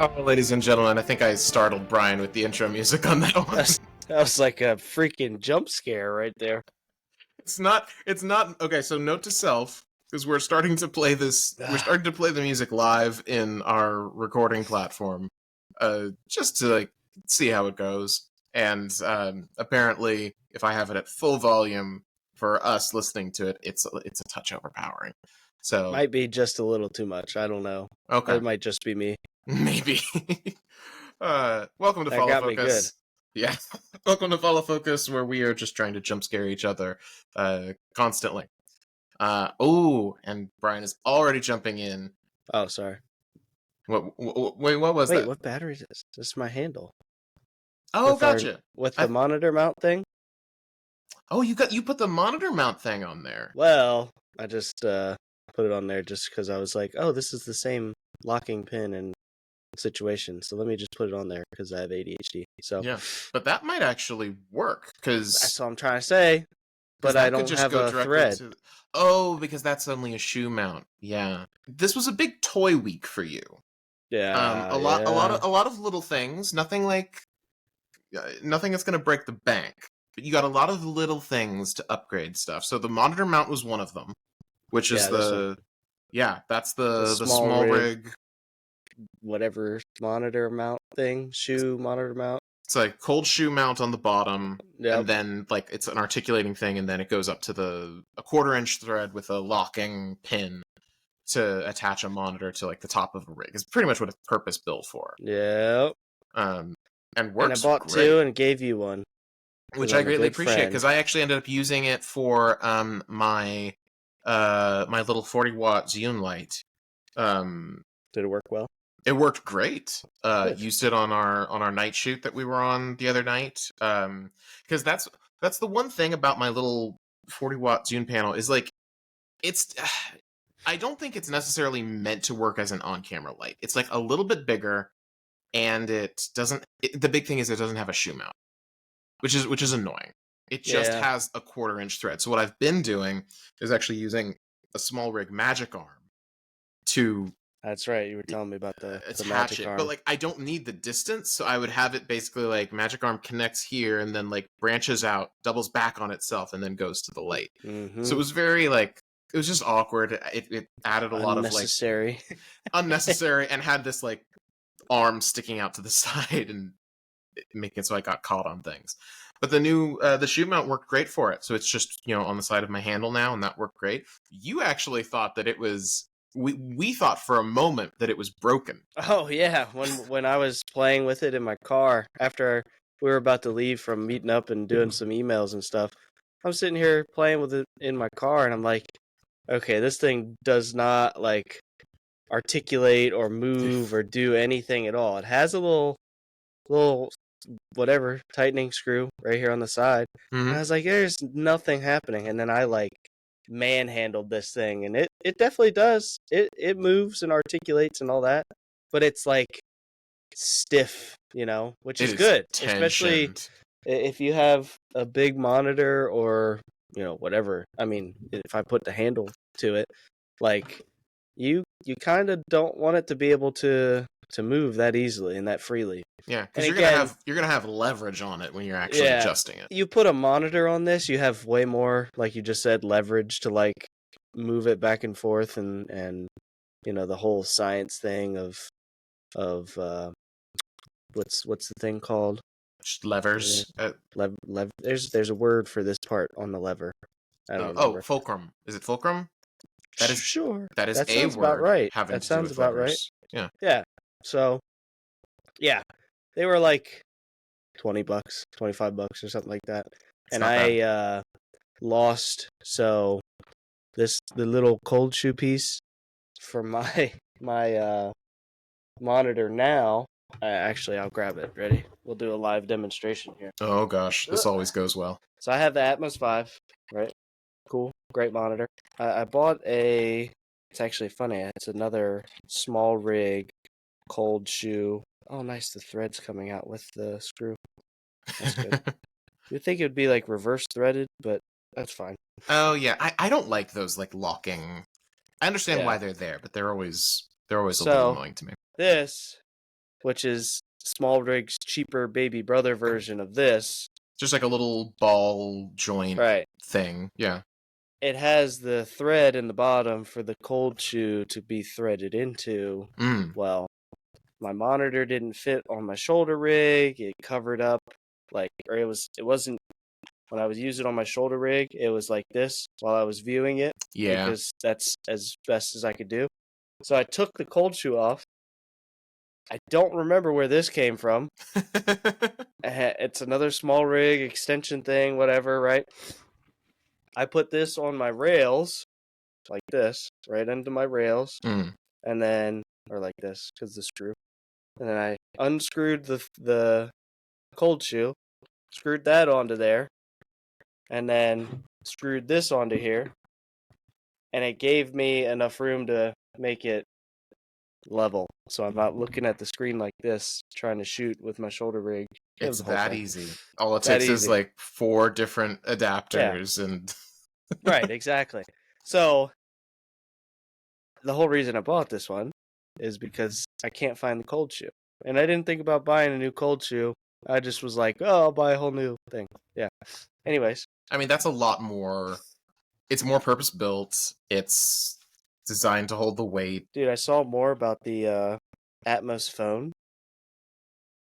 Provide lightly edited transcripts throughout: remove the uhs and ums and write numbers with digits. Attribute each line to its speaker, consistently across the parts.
Speaker 1: Oh, ladies and gentlemen, I think I startled Brian with the intro music on that one.
Speaker 2: That was like a freaking jump scare right there.
Speaker 1: It's not okay, so note to self, because we're starting to play the music live in our recording platform. Just to like see how it goes. And apparently if I have it at full volume for us listening to it, it's a touch overpowering. So
Speaker 2: Might be just a little too much. I don't know.
Speaker 1: okay.
Speaker 2: It might just be me.
Speaker 1: Maybe. Welcome to
Speaker 2: That
Speaker 1: Follow
Speaker 2: got me good.
Speaker 1: Focus. Yeah. Welcome to Follow Focus, where we are just trying to jump scare each other constantly. And Brian is already jumping in.
Speaker 2: Oh, sorry.
Speaker 1: Wait, what was that?
Speaker 2: Wait, what battery is this? This is my handle.
Speaker 1: Oh, gotcha.
Speaker 2: With the monitor mount thing?
Speaker 1: Oh, you put the monitor mount thing on there.
Speaker 2: Well, I just put it on there just because I was like, oh, this is the same locking pin and situation. So let me just put it on there because I have ADHD. So
Speaker 1: yeah, but that might actually work because
Speaker 2: that's what I'm trying to say. But I don't have a thread.
Speaker 1: Oh, because that's only a shoe mount. Yeah, this was a big toy week for you.
Speaker 2: Yeah,
Speaker 1: a lot of little things. Nothing that's gonna break the bank. But you got a lot of little things to upgrade stuff. So the monitor mount was one of them, which is that's the small rig,
Speaker 2: whatever monitor mount thing, shoe monitor mount.
Speaker 1: It's like cold shoe mount on the bottom,
Speaker 2: Yep.
Speaker 1: and then like it's an articulating thing, and then it goes up to a 1/4-inch thread with a locking pin to attach a monitor to like the top of a rig. It's pretty much what it's purpose built for.
Speaker 2: Yep.
Speaker 1: And works.
Speaker 2: And I bought
Speaker 1: great.
Speaker 2: 2 and gave you one,
Speaker 1: which I greatly appreciate because I actually ended up using it for my my little 40-watt Zune light.
Speaker 2: Did it work well?
Speaker 1: It worked great. Used it on our night shoot that we were on the other night. Because that's the one thing about my little 40-watt Zune panel is like it's. I don't think it's necessarily meant to work as an on-camera light. It's like a little bit bigger, and it doesn't. The big thing is it doesn't have a shoe mount, which is annoying. It just has a 1/4-inch thread. So what I've been doing is actually using a small rig magic arm to.
Speaker 2: That's right. You were telling me about the
Speaker 1: attach
Speaker 2: magic arm.
Speaker 1: But like I don't need the distance, so I would have it basically like magic arm connects here and then like branches out, doubles back on itself, and then goes to the light.
Speaker 2: Mm-hmm.
Speaker 1: So it was very like it was just awkward. It added a lot of like unnecessary, and had this like arm sticking out to the side and making it so I got caught on things. But the new the shoe mount worked great for it. So it's just on the side of my handle now, and that worked great. You actually thought that it was. We thought for a moment that it was broken.
Speaker 2: Oh yeah, when I was playing with it in my car after we were about to leave from meeting up and doing some emails and stuff, I'm sitting here playing with it in my car, and I'm like, okay, this thing does not like articulate or move or do anything at all. It has a little whatever tightening screw right here on the side.
Speaker 1: Mm-hmm.
Speaker 2: And I was like, there's nothing happening, and then I like manhandled this thing, and it definitely does. It moves and articulates and all that, but it's like stiff, which is good, especially if you have a big monitor or whatever. I mean, if I put the handle to it, like you kind of don't want it to be able to move that easily and that freely.
Speaker 1: Yeah, because you're gonna have leverage on it when you're actually adjusting it.
Speaker 2: You put a monitor on this, you have way more, like you just said, leverage to like move it back and forth, and the whole science thing of what's the thing called?
Speaker 1: Just levers.
Speaker 2: There's a word for this part on the lever. I don't remember.
Speaker 1: Fulcrum. Is it fulcrum? That is
Speaker 2: sure.
Speaker 1: That is
Speaker 2: that
Speaker 1: a
Speaker 2: sounds
Speaker 1: word.
Speaker 2: About right.
Speaker 1: Having
Speaker 2: that
Speaker 1: to
Speaker 2: sounds
Speaker 1: do with
Speaker 2: about
Speaker 1: levers.
Speaker 2: right.
Speaker 1: Yeah.
Speaker 2: Yeah. So, yeah, they were like $20, $25 or something like that, and I lost. So the little cold shoe piece for my monitor now. Actually, I'll grab it. Ready? We'll do a live demonstration here.
Speaker 1: Oh gosh, this always goes well.
Speaker 2: So I have the Atmos 5, right? Cool, great monitor. I bought a. It's actually funny. It's another small rig, cold shoe. Oh, nice. The thread's coming out with the screw. That's good. You'd think it would be like reverse threaded, but that's fine.
Speaker 1: Oh yeah, I don't like those like locking. I understand why they're there, but they're always a little annoying to me.
Speaker 2: This which is Small Rig's cheaper baby brother version of this.
Speaker 1: Just like a little ball joint thing. Yeah.
Speaker 2: It has the thread in the bottom for the cold shoe to be threaded into. Well, my monitor didn't fit on my shoulder rig. It covered up, it wasn't, when I was using it on my shoulder rig, it was like this while I was viewing it.
Speaker 1: Yeah.
Speaker 2: Because that's as best as I could do. So I took the cold shoe off. I don't remember where this came from. It's another Small Rig extension thing, whatever, right? I put this on my rails, like this, right into my rails, and then, or like this, because the screw. And then I unscrewed the cold shoe, screwed that onto there, and then screwed this onto here, and it gave me enough room to make it level. So I'm not looking at the screen like this, trying to shoot with my shoulder rig.
Speaker 1: It's that easy. All it takes is like 4 different adapters and...
Speaker 2: Right, exactly. So the whole reason I bought this one is because I can't find the cold shoe. And I didn't think about buying a new cold shoe. I just was like, oh, I'll buy a whole new thing. Yeah. Anyways.
Speaker 1: I mean, that's a lot more... It's more purpose-built. It's designed to hold the weight.
Speaker 2: Dude, I saw more about the Atmos phone.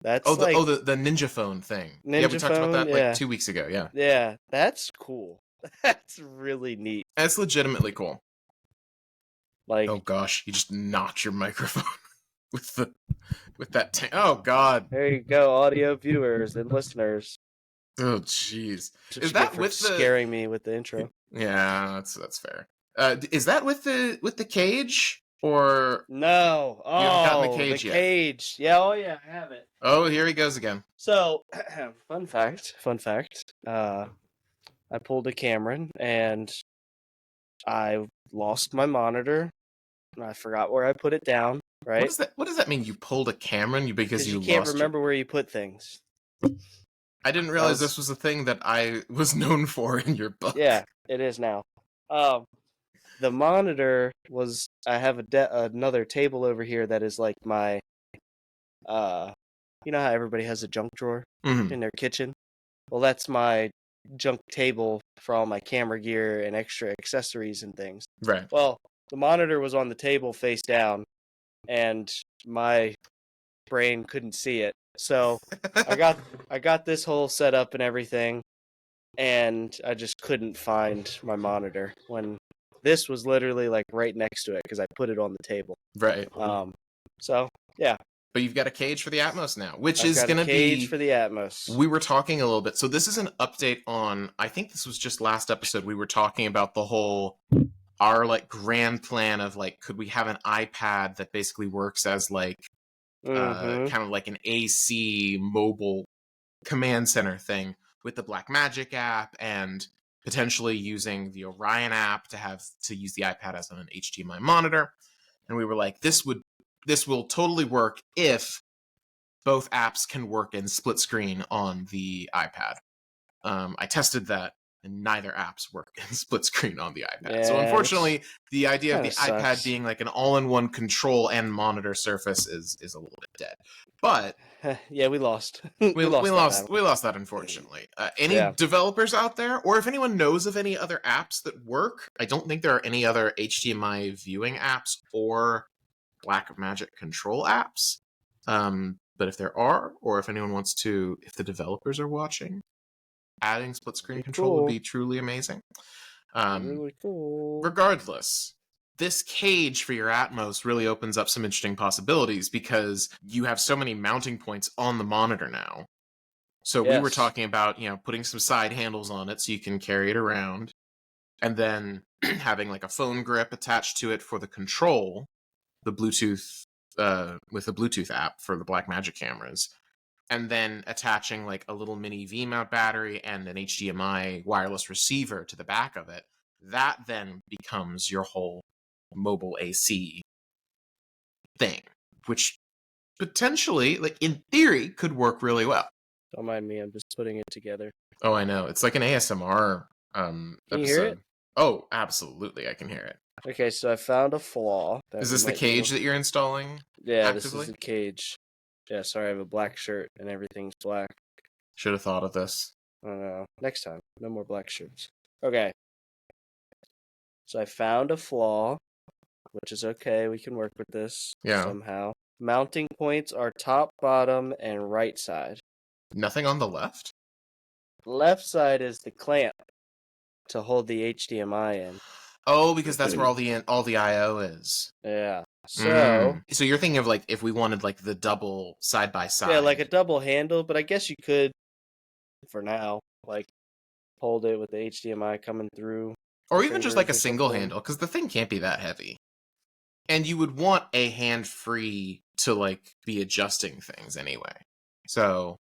Speaker 2: That's
Speaker 1: the Ninja phone thing.
Speaker 2: We
Speaker 1: talked about that like 2 weeks ago, yeah.
Speaker 2: Yeah, that's cool. That's really neat.
Speaker 1: That's legitimately cool.
Speaker 2: Like,
Speaker 1: oh gosh, you just knocked your microphone with that oh god.
Speaker 2: There you go, audio viewers and listeners.
Speaker 1: Oh jeez.
Speaker 2: Is that with scaring me with the intro?
Speaker 1: Yeah, that's fair. Is that with the cage? Or
Speaker 2: no? Oh, you haven't gotten the cage yet. Cage. Yeah, oh yeah, I have it.
Speaker 1: Oh, here he goes again.
Speaker 2: So, fun fact. I pulled a Cameron and I lost my monitor. I forgot where I put it down. Right?
Speaker 1: What does that mean? You pulled a Cameron because you
Speaker 2: can't remember where you put things.
Speaker 1: I didn't realize this was a thing that I was known for in your book.
Speaker 2: Yeah, it is now. The monitor was... I have another table over here that is like my... you know how everybody has a junk drawer in their kitchen? Well, that's my junk table for all my camera gear and extra accessories and things.
Speaker 1: Right.
Speaker 2: Well, the monitor was on the table face down, and my brain couldn't see it. So I got this whole setup and everything, and I just couldn't find my monitor when this was literally like right next to it because I put it on the table.
Speaker 1: Right.
Speaker 2: So yeah.
Speaker 1: But you've got a cage for the Atmos now, which is going to be...
Speaker 2: cage for the Atmos.
Speaker 1: We were talking a little bit. So this is an update on... I think this was just last episode. We were talking about the whole... Our, like, grand plan of, like, could we have an iPad that basically works as, like, kind of like an AC mobile command center thing with the Blackmagic app and potentially using the Orion app to use the iPad as an HDMI monitor. And we were like, this will totally work if both apps can work in split screen on the iPad. I tested that, and neither apps work in split screen on the iPad. Yeah, so unfortunately, the idea of the iPad being like an all-in-one control and monitor surface is a little bit dead. But
Speaker 2: yeah, we lost.
Speaker 1: we lost that, unfortunately. Any developers out there, or if anyone knows of any other apps that work, I don't think there are any other HDMI viewing apps or Blackmagic control apps. But if there are, or if anyone wants to, if the developers are watching, adding split screen control would be truly amazing.
Speaker 2: Really cool.
Speaker 1: Regardless, this cage for your Atmos really opens up some interesting possibilities because you have so many mounting points on the monitor now. So we were talking about, putting some side handles on it so you can carry it around, and then having like a phone grip attached to it for the control, the Bluetooth, with a Bluetooth app for the Blackmagic cameras, and then attaching like a little mini V-mount battery and an HDMI wireless receiver to the back of it. That then becomes your whole mobile AC thing, which potentially, like in theory, could work really well.
Speaker 2: Don't mind me, I'm just putting it together.
Speaker 1: Oh, I know. It's like an ASMR
Speaker 2: Can you hear it?
Speaker 1: Oh, absolutely, I can hear it.
Speaker 2: Okay, so I found a flaw.
Speaker 1: Is this the cage that you're installing?
Speaker 2: Yeah,
Speaker 1: actively?
Speaker 2: This is the cage. Yeah, sorry, I have a black shirt and everything's black.
Speaker 1: Should have thought of this.
Speaker 2: I don't know. Next time, no more black shirts. Okay. So I found a flaw, which is okay. We can work with this somehow. Mounting points are top, bottom, and right side.
Speaker 1: Nothing on the left?
Speaker 2: Left side is the clamp to hold the HDMI in.
Speaker 1: Oh, because that's where all the I/O is.
Speaker 2: Yeah. So
Speaker 1: you're thinking of like if we wanted like the double side by side.
Speaker 2: Yeah, like a double handle, but I guess you could, for now, like hold it with the HDMI coming through.
Speaker 1: Or even just like a single handle, because the thing can't be that heavy. And you would want a hand-free to like be adjusting things anyway. So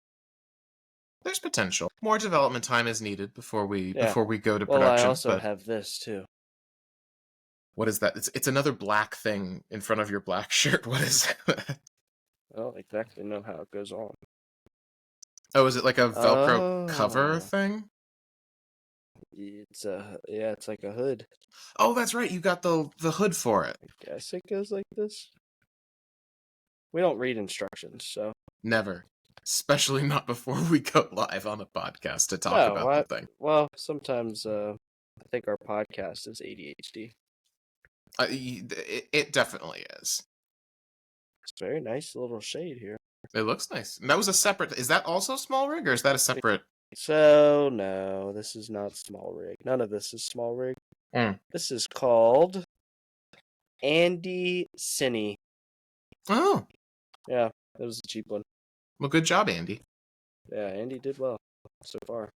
Speaker 1: there's potential. More development time is needed before we go to production.
Speaker 2: Well, I also have this too.
Speaker 1: What is that? It's another black thing in front of your black shirt. What is that?
Speaker 2: I don't exactly know how it goes on.
Speaker 1: Oh, is it like a Velcro cover thing?
Speaker 2: It's like a hood.
Speaker 1: Oh, that's right. You got the hood for it.
Speaker 2: I guess it goes like this. We don't read instructions, so
Speaker 1: never. Especially not before we go live on a podcast to talk about the thing.
Speaker 2: Well, sometimes I think our podcast is ADHD.
Speaker 1: It definitely is.
Speaker 2: It's a very nice little shade here.
Speaker 1: It looks nice. And that was a separate... Is that also small rig, or is that a separate...
Speaker 2: So, no, this is not small rig. None of this is small rig. This is called Andy Cine.
Speaker 1: Oh.
Speaker 2: Yeah, it was a cheap one.
Speaker 1: Well, good job, Andy.
Speaker 2: Yeah, Andy did well so far.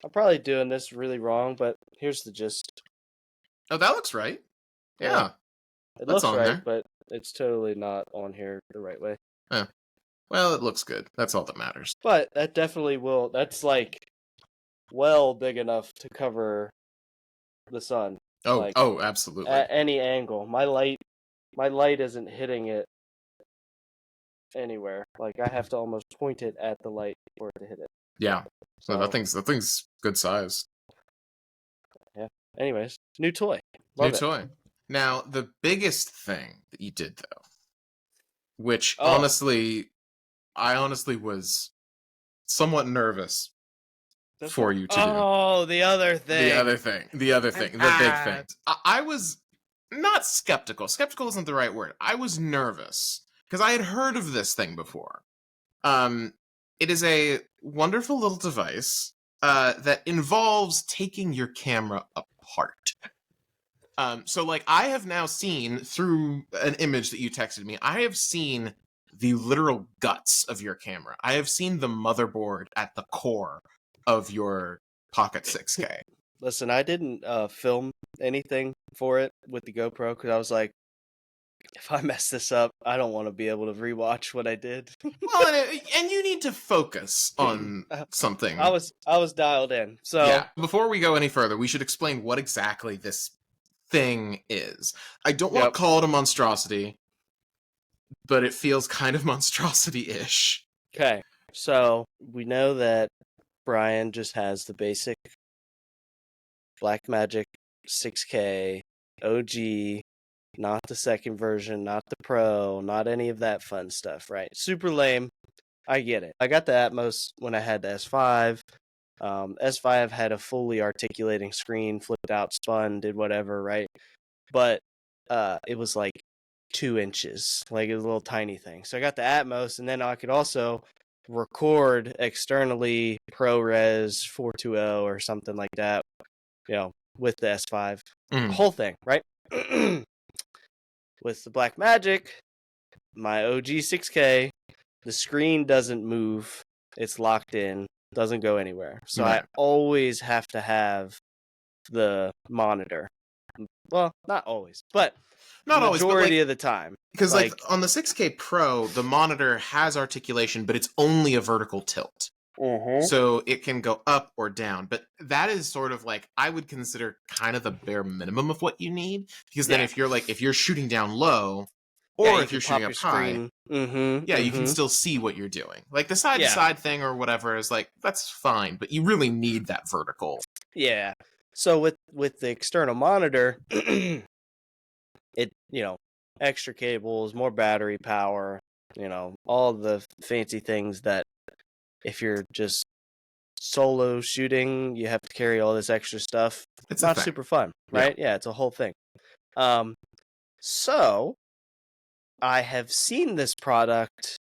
Speaker 2: I'm probably doing this really wrong, but here's the gist.
Speaker 1: Oh, that looks right. Yeah.
Speaker 2: It looks right, but it's totally not on here the right way.
Speaker 1: Yeah. Well, it looks good. That's all that matters.
Speaker 2: But that definitely will. That's like well big enough to cover the sun.
Speaker 1: Oh,
Speaker 2: like,
Speaker 1: absolutely.
Speaker 2: At any angle. My light isn't hitting it anywhere. Like I have to almost point it at the light for it to hit it.
Speaker 1: Yeah. So that thing's good size.
Speaker 2: Yeah. Anyways, new toy.
Speaker 1: Love it. Now, the biggest thing that you did though, which I honestly was somewhat nervous for you to do.
Speaker 2: Oh, the other thing.
Speaker 1: The big thing. I was not skeptical. Skeptical isn't the right word. I was nervous because I had heard of this thing before. It is a wonderful little device that involves taking your camera apart. So like I have now seen through an image that you texted me, I have seen the literal guts of your camera. I have seen the motherboard at the core of your Pocket 6K.
Speaker 2: Listen, I didn't film anything for it with the GoPro because I was like, if I mess this up, I don't want to be able to rewatch what I did.
Speaker 1: Well, and you need to focus on something.
Speaker 2: I was dialed in. So
Speaker 1: yeah. Before we go any further, we should explain what exactly this thing is. I don't want to call it a monstrosity, but it feels kind of monstrosity-ish.
Speaker 2: Okay, so we know that Brian just has the basic Blackmagic 6K OG, not the second version, not the Pro, not any of that fun stuff, right? Super lame. I get it. I got the Atmos when I had the S5. S5 had a fully articulating screen, flipped out, spun, did whatever, right? But it was like 2 inches, like a little tiny thing. So I got the Atmos, and then I could also record externally ProRes 420 or something like that, with the S5. Whole thing, right? With the Blackmagic, my OG 6K, the screen doesn't move. It's locked in, doesn't go anywhere. So I always have to have the monitor. Well, not always, but
Speaker 1: not always,
Speaker 2: majority of the time.
Speaker 1: Because like on the 6K Pro, the monitor has articulation, but it's only a vertical tilt. So it can go up or down. But that is sort of like, I would consider kind of the bare minimum of what you need. Because then if you're shooting down low, or if you're shooting up high, you can still see what you're doing. Like the side-to-side thing or whatever is like, that's fine, but you really need that vertical.
Speaker 2: Yeah. So with the external monitor, it, extra cables, more battery power, all the fancy things that if you're just solo shooting, you have to carry all this extra stuff.
Speaker 1: It's
Speaker 2: not
Speaker 1: a thing.
Speaker 2: super fun, right? Yeah, it's a whole thing. So I have seen this product.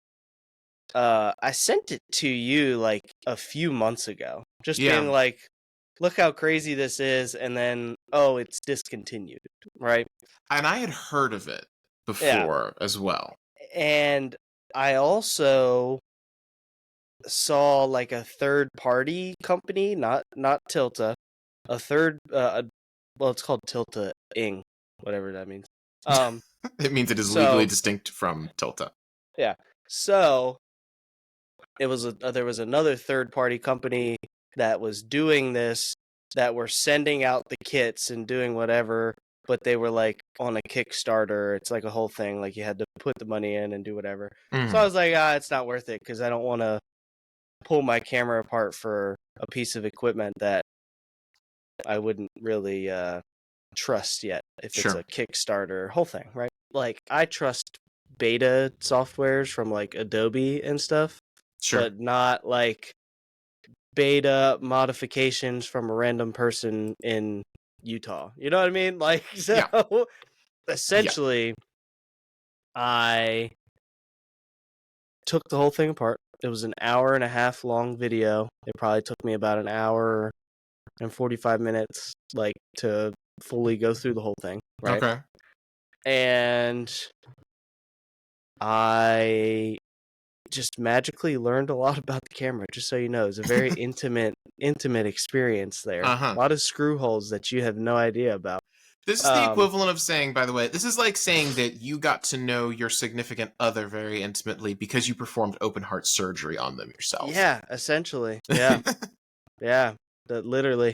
Speaker 2: I sent it to you like a few months ago, just being like, look how crazy this is, and then, oh, it's discontinued, right?
Speaker 1: And I had heard of it before as well.
Speaker 2: And I also saw like a third-party company, not Tilta, a third, well, it's called Tilta-ing, whatever that means.
Speaker 1: It means it is legally distinct from Tilta.
Speaker 2: Yeah. So there was another third-party company that was doing this, that were sending out the kits and doing whatever, but they were like on a Kickstarter. It's like a whole thing. Like you had to put the money in and do whatever. So I was like, it's not worth it because I don't want to pull my camera apart for a piece of equipment that I wouldn't really trust yet if it's a Kickstarter whole thing, right? Like I trust beta softwares from like Adobe and stuff, but not like beta modifications from a random person in Utah. You know what I mean? Like, so essentially, I took the whole thing apart. It was an 1.5 hour long video. It probably took me about 1 hour and 45 minutes, like, to fully go through the whole thing, right?
Speaker 1: Okay.
Speaker 2: And I just magically learned a lot about the camera, just so you know. It's a very intimate experience there. A lot of screw holes that you have no idea about.
Speaker 1: This is the equivalent of saying, by the way, this is like saying that you got to know your significant other very intimately because you performed open heart surgery on them yourself.
Speaker 2: Yeah, essentially. Yeah. Yeah. Literally,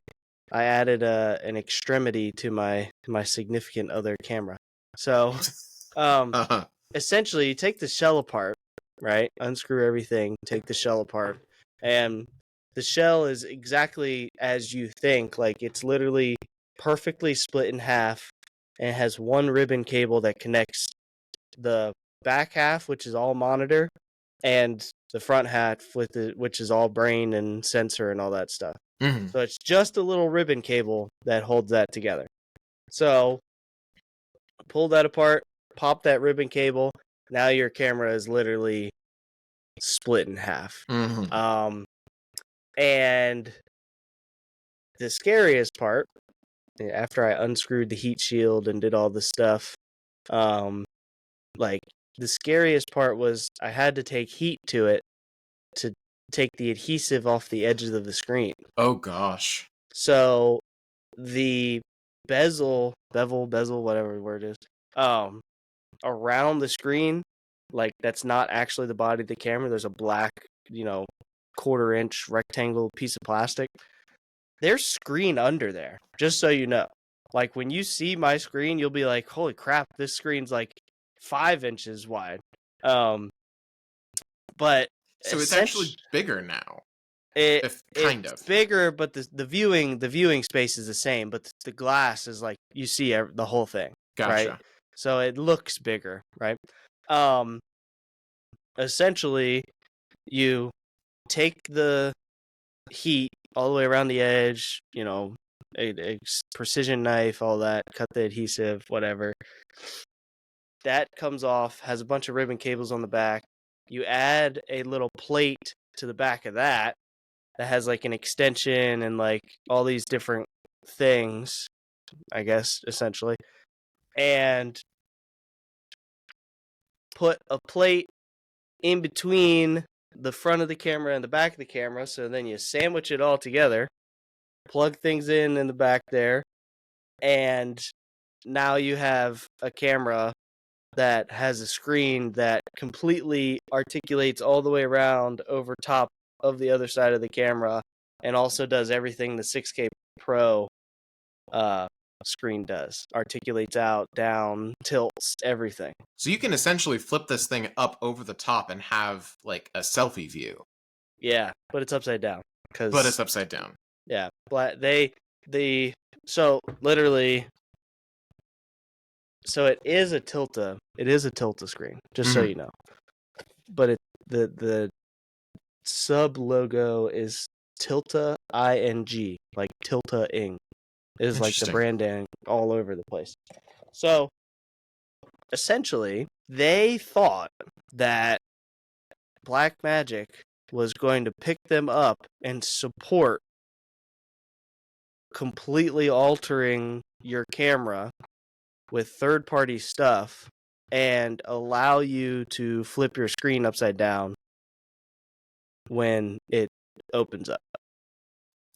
Speaker 2: I added an extremity to my significant other camera. So, essentially, you take the shell apart, right? Unscrew everything, take the shell apart, and the shell is exactly as you think. Like, it's literally perfectly split in half, and it has one ribbon cable that connects the back half, which is all monitor, and the front half which is all brain and sensor and all that stuff. So it's just a little ribbon cable that holds that together. So pull that apart, pop that ribbon cable. Now your camera is literally split in half. And the scariest part, after I unscrewed the heat shield and did all the stuff, like the scariest part was I had to take heat to it to take the adhesive off the edges of the screen.
Speaker 1: Oh gosh.
Speaker 2: So the bezel, whatever the word is, around the screen, like that's not actually the body of the camera. There's a black, 1/4-inch rectangle piece of plastic. There's screen under there, just so you know. Like when you see my screen, you'll be like, holy crap, this screen's like 5 inches wide. But
Speaker 1: so it's actually bigger now.
Speaker 2: It's bigger, but the viewing space is the same, but the glass is like you see the whole thing.
Speaker 1: Gotcha.
Speaker 2: Right? So it looks bigger, right? Essentially, you take the heat all the way around the edge, a precision knife, all that, cut the adhesive, whatever. That comes off, has a bunch of ribbon cables on the back. You add a little plate to the back of that has like an extension and like all these different things, I guess, essentially. And put a plate in between the front of the camera and the back of the camera. So then you sandwich it all together, plug things in the back there, and now you have a camera that has a screen that completely articulates all the way around over top of the other side of the camera, and also does everything the 6K Pro screen does. Articulates out, down, tilts, everything.
Speaker 1: So you can essentially flip this thing up over the top and have like a selfie view.
Speaker 2: Yeah, but it's upside down.
Speaker 1: But it's upside down.
Speaker 2: Yeah, so literally, so it is a Tilta screen, just so you know. but the sub logo is Tilta ing, like Tilta ing. It is like the
Speaker 1: Interesting.
Speaker 2: branding all over the place. So essentially, they thought that Blackmagic was going to pick them up and support completely altering your camera with third-party stuff and allow you to flip your screen upside down when it opens up.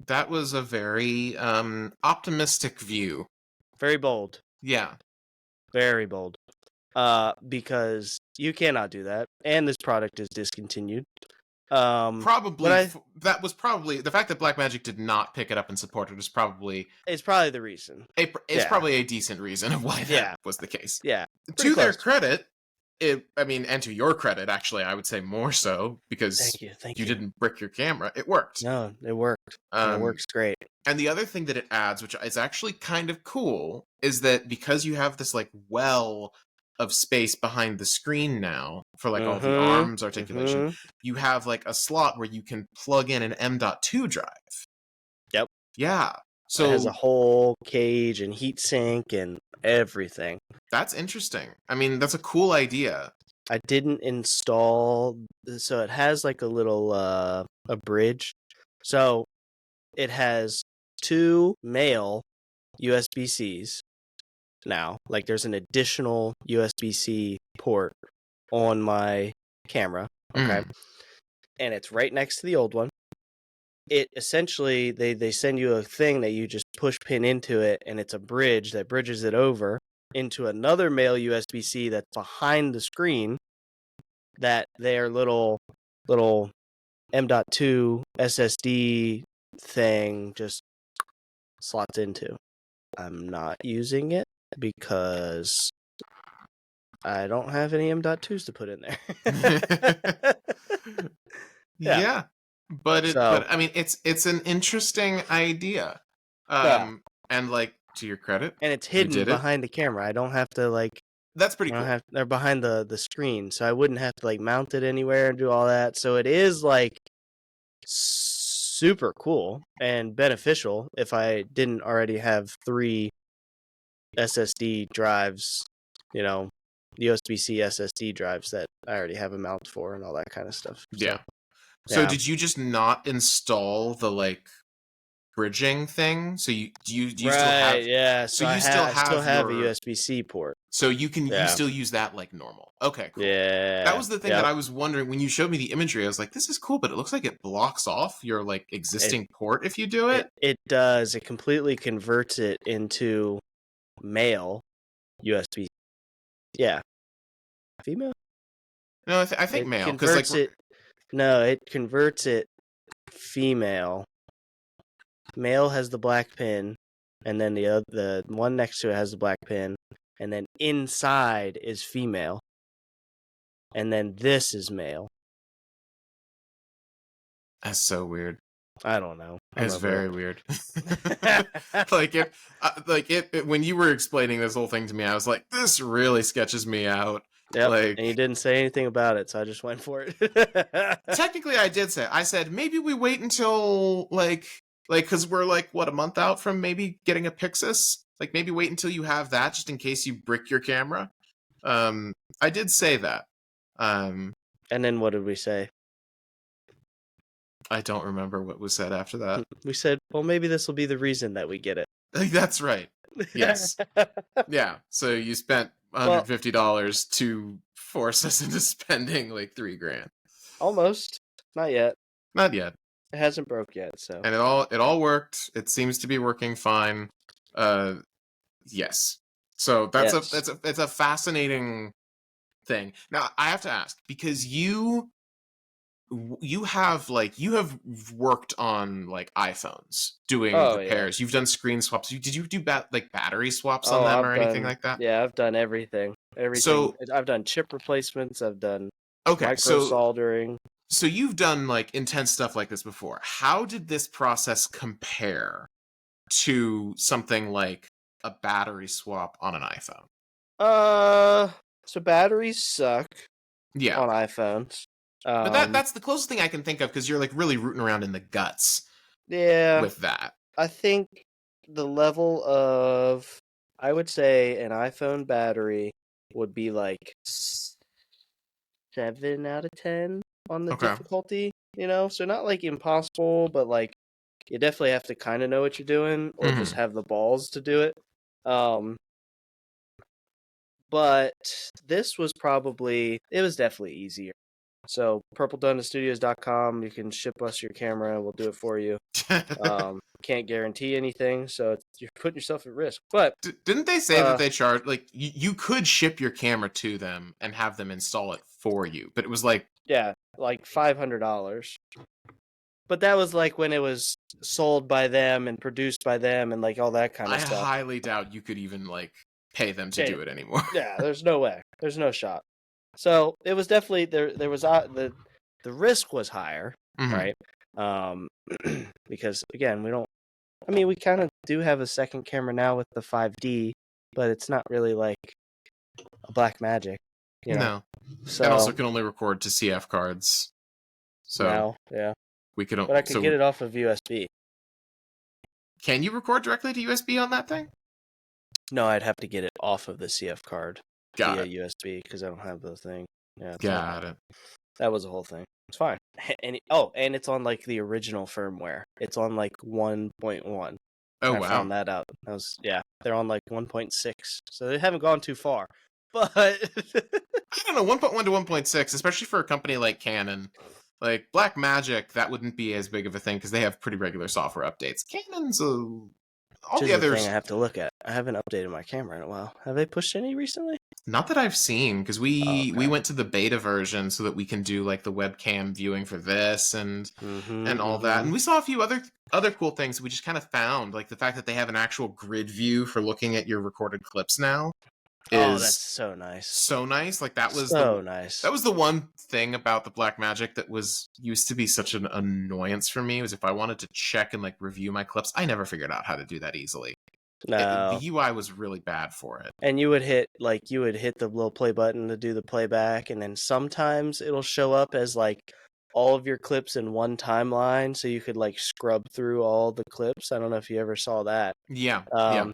Speaker 1: That was a very optimistic view.
Speaker 2: Very bold.
Speaker 1: Yeah.
Speaker 2: Very bold. Because you cannot do that, and this product is discontinued.
Speaker 1: Probably that was probably the fact that Blackmagic did not pick it up and support it is probably
Speaker 2: it's probably the reason.
Speaker 1: It's probably a decent reason of why that was the case.
Speaker 2: Yeah.
Speaker 1: To their credit, and to your credit, actually, I would say more so because
Speaker 2: thank
Speaker 1: you
Speaker 2: you
Speaker 1: didn't brick your camera. It worked.
Speaker 2: No, it worked. It works great.
Speaker 1: And the other thing that it adds, which is actually kind of cool, is that because you have this like well of space behind the screen now for like all the arms articulation, you have like a slot where you can plug in an M.2 drive.
Speaker 2: Yep.
Speaker 1: Yeah. So
Speaker 2: it has a whole cage and heat sink and everything.
Speaker 1: That's interesting. I mean, that's a cool idea.
Speaker 2: I didn't install, so it has like a little a bridge. So it has 2 male USB-Cs now. Like there's an additional USB-C port on my camera. Okay. And it's right next to the old one. It essentially, they send you a thing that you just push pin into it, and it's a bridge that bridges it over into another male USB-C that's behind the screen that their little M.2 SSD thing just slots into. I'm not using it because I don't have any M.2s to put in there.
Speaker 1: Yeah. But I mean it's an interesting idea. And like to your credit.
Speaker 2: And it's hidden behind the camera. I don't have to like
Speaker 1: that's pretty cool.
Speaker 2: They're behind the screen, so I wouldn't have to like mount it anywhere and do all that. So it is like super cool and beneficial if I didn't already have 3 SSD drives, USB-C SSD drives that I already have a mount for and all that kind of stuff.
Speaker 1: So did you just not install the like bridging thing? So you still have
Speaker 2: So you still have a USB-C port.
Speaker 1: So you still use that like normal. Okay, cool. Yeah. That was the thing that I was wondering when you showed me the imagery. I was like, this is cool, but it looks like it blocks off your like existing port if you do it.
Speaker 2: It does. It completely converts it into male USB. Yeah. Female?
Speaker 1: No, I think male because like
Speaker 2: it converts it female. Male has the black pin, and then the one next to it has the black pin, and then inside is female, and then this is male.
Speaker 1: That's so weird.
Speaker 2: I don't know.
Speaker 1: It's very weird. When you were explaining this whole thing to me, I was like, this really sketches me out.
Speaker 2: Yep. And you didn't say anything about it, so I just went for it.
Speaker 1: Technically, I did say. I said maybe we wait until because we're like what a month out from maybe getting a Pyxis. Like maybe wait until you have that, just in case you brick your camera. I did say that.
Speaker 2: And then what did we say?
Speaker 1: I don't remember what was said after that.
Speaker 2: We said, well, maybe this will be the reason that we get it.
Speaker 1: That's right. Yes. Yeah. So you spent $150 to force us into spending like $3,000.
Speaker 2: Almost. Not yet.
Speaker 1: Not yet.
Speaker 2: It hasn't broke yet, so.
Speaker 1: And it all worked. It seems to be working fine. Yes. So it's a fascinating thing. Now I have to ask, because you have worked on like iPhones doing repairs. You've done screen swaps. Did you do battery swaps on them anything like that?
Speaker 2: Yeah, I've done everything. So I've done chip replacements. I've done micro soldering.
Speaker 1: So you've done like intense stuff like this before. How did this process compare to something like a battery swap on an iPhone?
Speaker 2: So batteries suck. On iPhones.
Speaker 1: But
Speaker 2: Um,
Speaker 1: that's the closest thing I can think of because you're like really rooting around in the guts
Speaker 2: yeah,
Speaker 1: with that.
Speaker 2: I think the level of, I would say an iPhone battery would be like 7 out of 10 on the
Speaker 1: Okay.
Speaker 2: difficulty, so not like impossible, but like you definitely have to kind of know what you're doing or just
Speaker 1: Hmm.
Speaker 2: have the balls to do it. Um, but this was it was definitely easier. So purpledonutstudios.com, you can ship us your camera and we'll do it for you. Can't guarantee anything, so you're putting yourself at risk. But
Speaker 1: Didn't they say that they charge like you could ship your camera to them and have them install it for you? But it was like
Speaker 2: yeah, like $500. But that was like when it was sold by them and produced by them and like all that kind
Speaker 1: I
Speaker 2: of stuff.
Speaker 1: highly doubt you could even like pay them to
Speaker 2: Yeah,
Speaker 1: do it anymore.
Speaker 2: yeah, there's no way. There's no shot. So it was definitely there was the risk was higher,
Speaker 1: Hmm.
Speaker 2: right? Um, because again, we kind of do have a second camera now with the 5D, but it's not really like a Blackmagic, you know.
Speaker 1: No, and also
Speaker 2: So
Speaker 1: can only record to CF cards. So
Speaker 2: now, yeah,
Speaker 1: we could.
Speaker 2: but I could get
Speaker 1: So
Speaker 2: it off of USB.
Speaker 1: can you record directly to USB on that thing?
Speaker 2: No, I'd have to get it off of the CF card
Speaker 1: Got
Speaker 2: via
Speaker 1: it.
Speaker 2: USB because I don't have the thing. Yeah, so
Speaker 1: Got it.
Speaker 2: that was the whole thing. It's fine. And it's on like the original firmware. It's on like 1.1.
Speaker 1: Oh
Speaker 2: I
Speaker 1: wow.
Speaker 2: found that out. They're on like 1.6, so they haven't gone too far. But
Speaker 1: I don't know, 1.1 to 1.6, especially for a company like Canon. Like Blackmagic, that wouldn't be as big of a thing because they have pretty regular software updates. Canon's all
Speaker 2: which
Speaker 1: the
Speaker 2: is the thing I
Speaker 1: others,
Speaker 2: have to look at. I haven't updated my camera in a while. Have they pushed any recently?
Speaker 1: not that I've seen, because
Speaker 2: Oh,
Speaker 1: we
Speaker 2: okay.
Speaker 1: went to the beta version so that we can do like the webcam viewing for this and all that. And we saw a few other cool things we just kind of found, like the fact that they have an actual grid view for looking at your recorded clips now
Speaker 2: Oh, that's
Speaker 1: is
Speaker 2: so nice.
Speaker 1: so nice. Like that was
Speaker 2: So nice.
Speaker 1: the one thing about the Blackmagic that was used to be such an annoyance for me was if I wanted to check and like review my clips, I never figured out how to do that easily. The
Speaker 2: No.
Speaker 1: UI was really bad for it.
Speaker 2: And you would hit the little play button to do the playback, and then sometimes it'll show up as like all of your clips in one timeline, so you could like scrub through all the clips. I don't know if you ever saw that.
Speaker 1: Yeah, yeah,
Speaker 2: Um,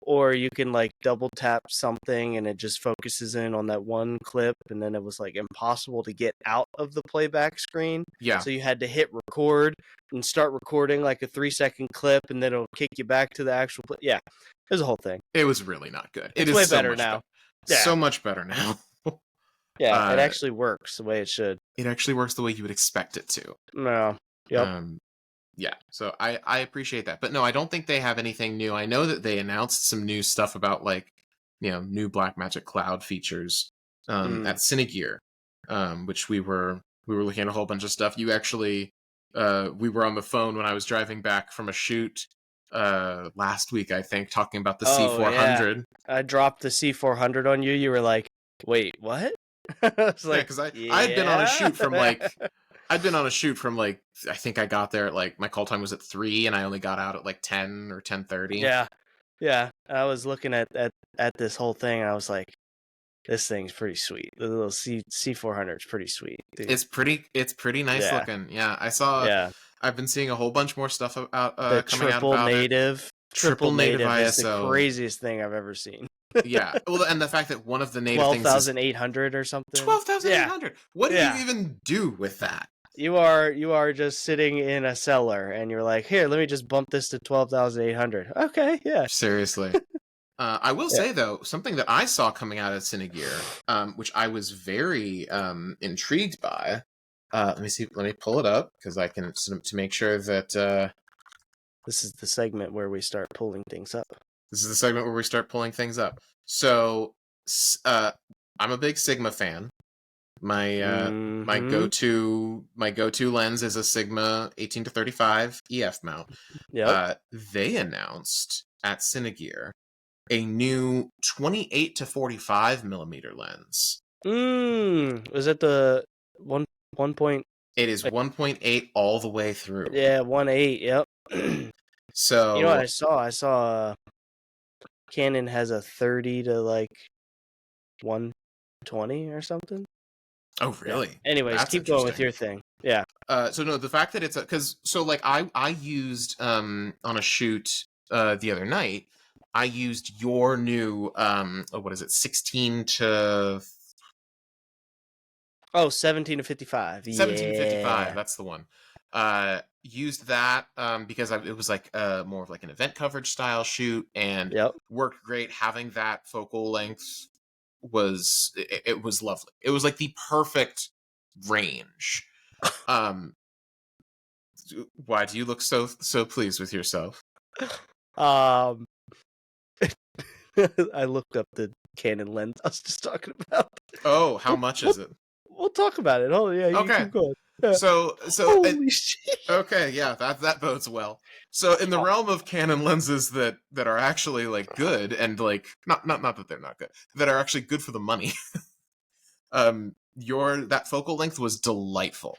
Speaker 2: or you can like double tap something and it just focuses in on that one clip, and then it was like impossible to get out of the playback screen.
Speaker 1: yeah.
Speaker 2: So you had to hit record and start recording like a 3-second clip, and then it'll kick you back to the actual play. Yeah, there's a whole thing.
Speaker 1: It was really not good. It
Speaker 2: It's
Speaker 1: is
Speaker 2: way
Speaker 1: so
Speaker 2: better
Speaker 1: much
Speaker 2: now.
Speaker 1: better.
Speaker 2: Yeah.
Speaker 1: So much better now.
Speaker 2: Yeah, it actually works the way it should.
Speaker 1: It actually works the way you would expect it to.
Speaker 2: No. Yep.
Speaker 1: Yeah, so I appreciate that. But no, I don't think they have anything new. I know that they announced some new stuff about like, new Blackmagic Cloud features at Cinegear, which we were looking at a whole bunch of stuff. You actually we were on the phone when I was driving back from a shoot last week, I think, talking about the C400.
Speaker 2: Yeah. I dropped the C400 on you. You were like, "Wait, what?" I was like,
Speaker 1: because I had been on a
Speaker 2: "Yeah."
Speaker 1: shoot from like I'd been on a shoot from like I think I got there at like my call time was at 3 and I only got out at like 10 or 10:30.
Speaker 2: Yeah. Yeah. I was looking at this whole thing and I was like, this thing's pretty sweet. The little C400 is pretty sweet, dude.
Speaker 1: It's pretty nice
Speaker 2: Yeah.
Speaker 1: looking. Yeah, I saw.
Speaker 2: Yeah.
Speaker 1: I've been seeing a whole bunch more stuff about
Speaker 2: The
Speaker 1: coming out about
Speaker 2: triple native is the
Speaker 1: ISO.
Speaker 2: craziest thing I've ever seen.
Speaker 1: Yeah, well, and the fact that one of the native things is
Speaker 2: 12,800 or something.
Speaker 1: 12,800.
Speaker 2: Yeah.
Speaker 1: What do you even do with that?
Speaker 2: You are just sitting in a cellar and you're like, here, let me just bump this to 12,800. Okay, yeah.
Speaker 1: Seriously. I will say though, something that I saw coming out of Cinegear, which I was very intrigued by. Let me see. Let me pull it up because I can to make sure that
Speaker 2: this is the segment where we start pulling things up.
Speaker 1: This is the segment where we start pulling things up. So, I'm a big Sigma fan. My go-to lens is a Sigma 18 to 35 EF mount.
Speaker 2: Yep.
Speaker 1: They announced at Cinegear a new 28 to 45 millimeter lens.
Speaker 2: Was it the 1 point?
Speaker 1: It is 1.8 all the way through.
Speaker 2: Yeah, 1.8. Yep.
Speaker 1: So
Speaker 2: you know what I saw? I saw Canon has a 30 to like 120 or something.
Speaker 1: Oh,
Speaker 2: Yeah.
Speaker 1: really?
Speaker 2: Anyways,
Speaker 1: That's
Speaker 2: keep going with
Speaker 1: interesting.
Speaker 2: your thing. Yeah.
Speaker 1: So no, the fact that it's because so like I used on a shoot the other night, I used your new what is it, 16 to
Speaker 2: Oh, 17 to 55.
Speaker 1: 1755,
Speaker 2: Yeah.
Speaker 1: that's the one. Used that because it was like more of like an event coverage style shoot and
Speaker 2: Yep.
Speaker 1: worked great. Having that focal length it was lovely. It was like the perfect range. Um, why do you look so pleased with yourself?
Speaker 2: Um, I looked up the Canon lens I was just talking about.
Speaker 1: Oh, how
Speaker 2: We'll,
Speaker 1: much
Speaker 2: we'll,
Speaker 1: is it?
Speaker 2: we'll talk about it. Oh, yeah, you
Speaker 1: Okay,
Speaker 2: keep going. Yeah.
Speaker 1: so
Speaker 2: Holy shit.
Speaker 1: okay, yeah, that bodes well. So in the realm of Canon lenses that are actually like good and like not that they're not good, that are actually good for the money. Your that focal length was delightful.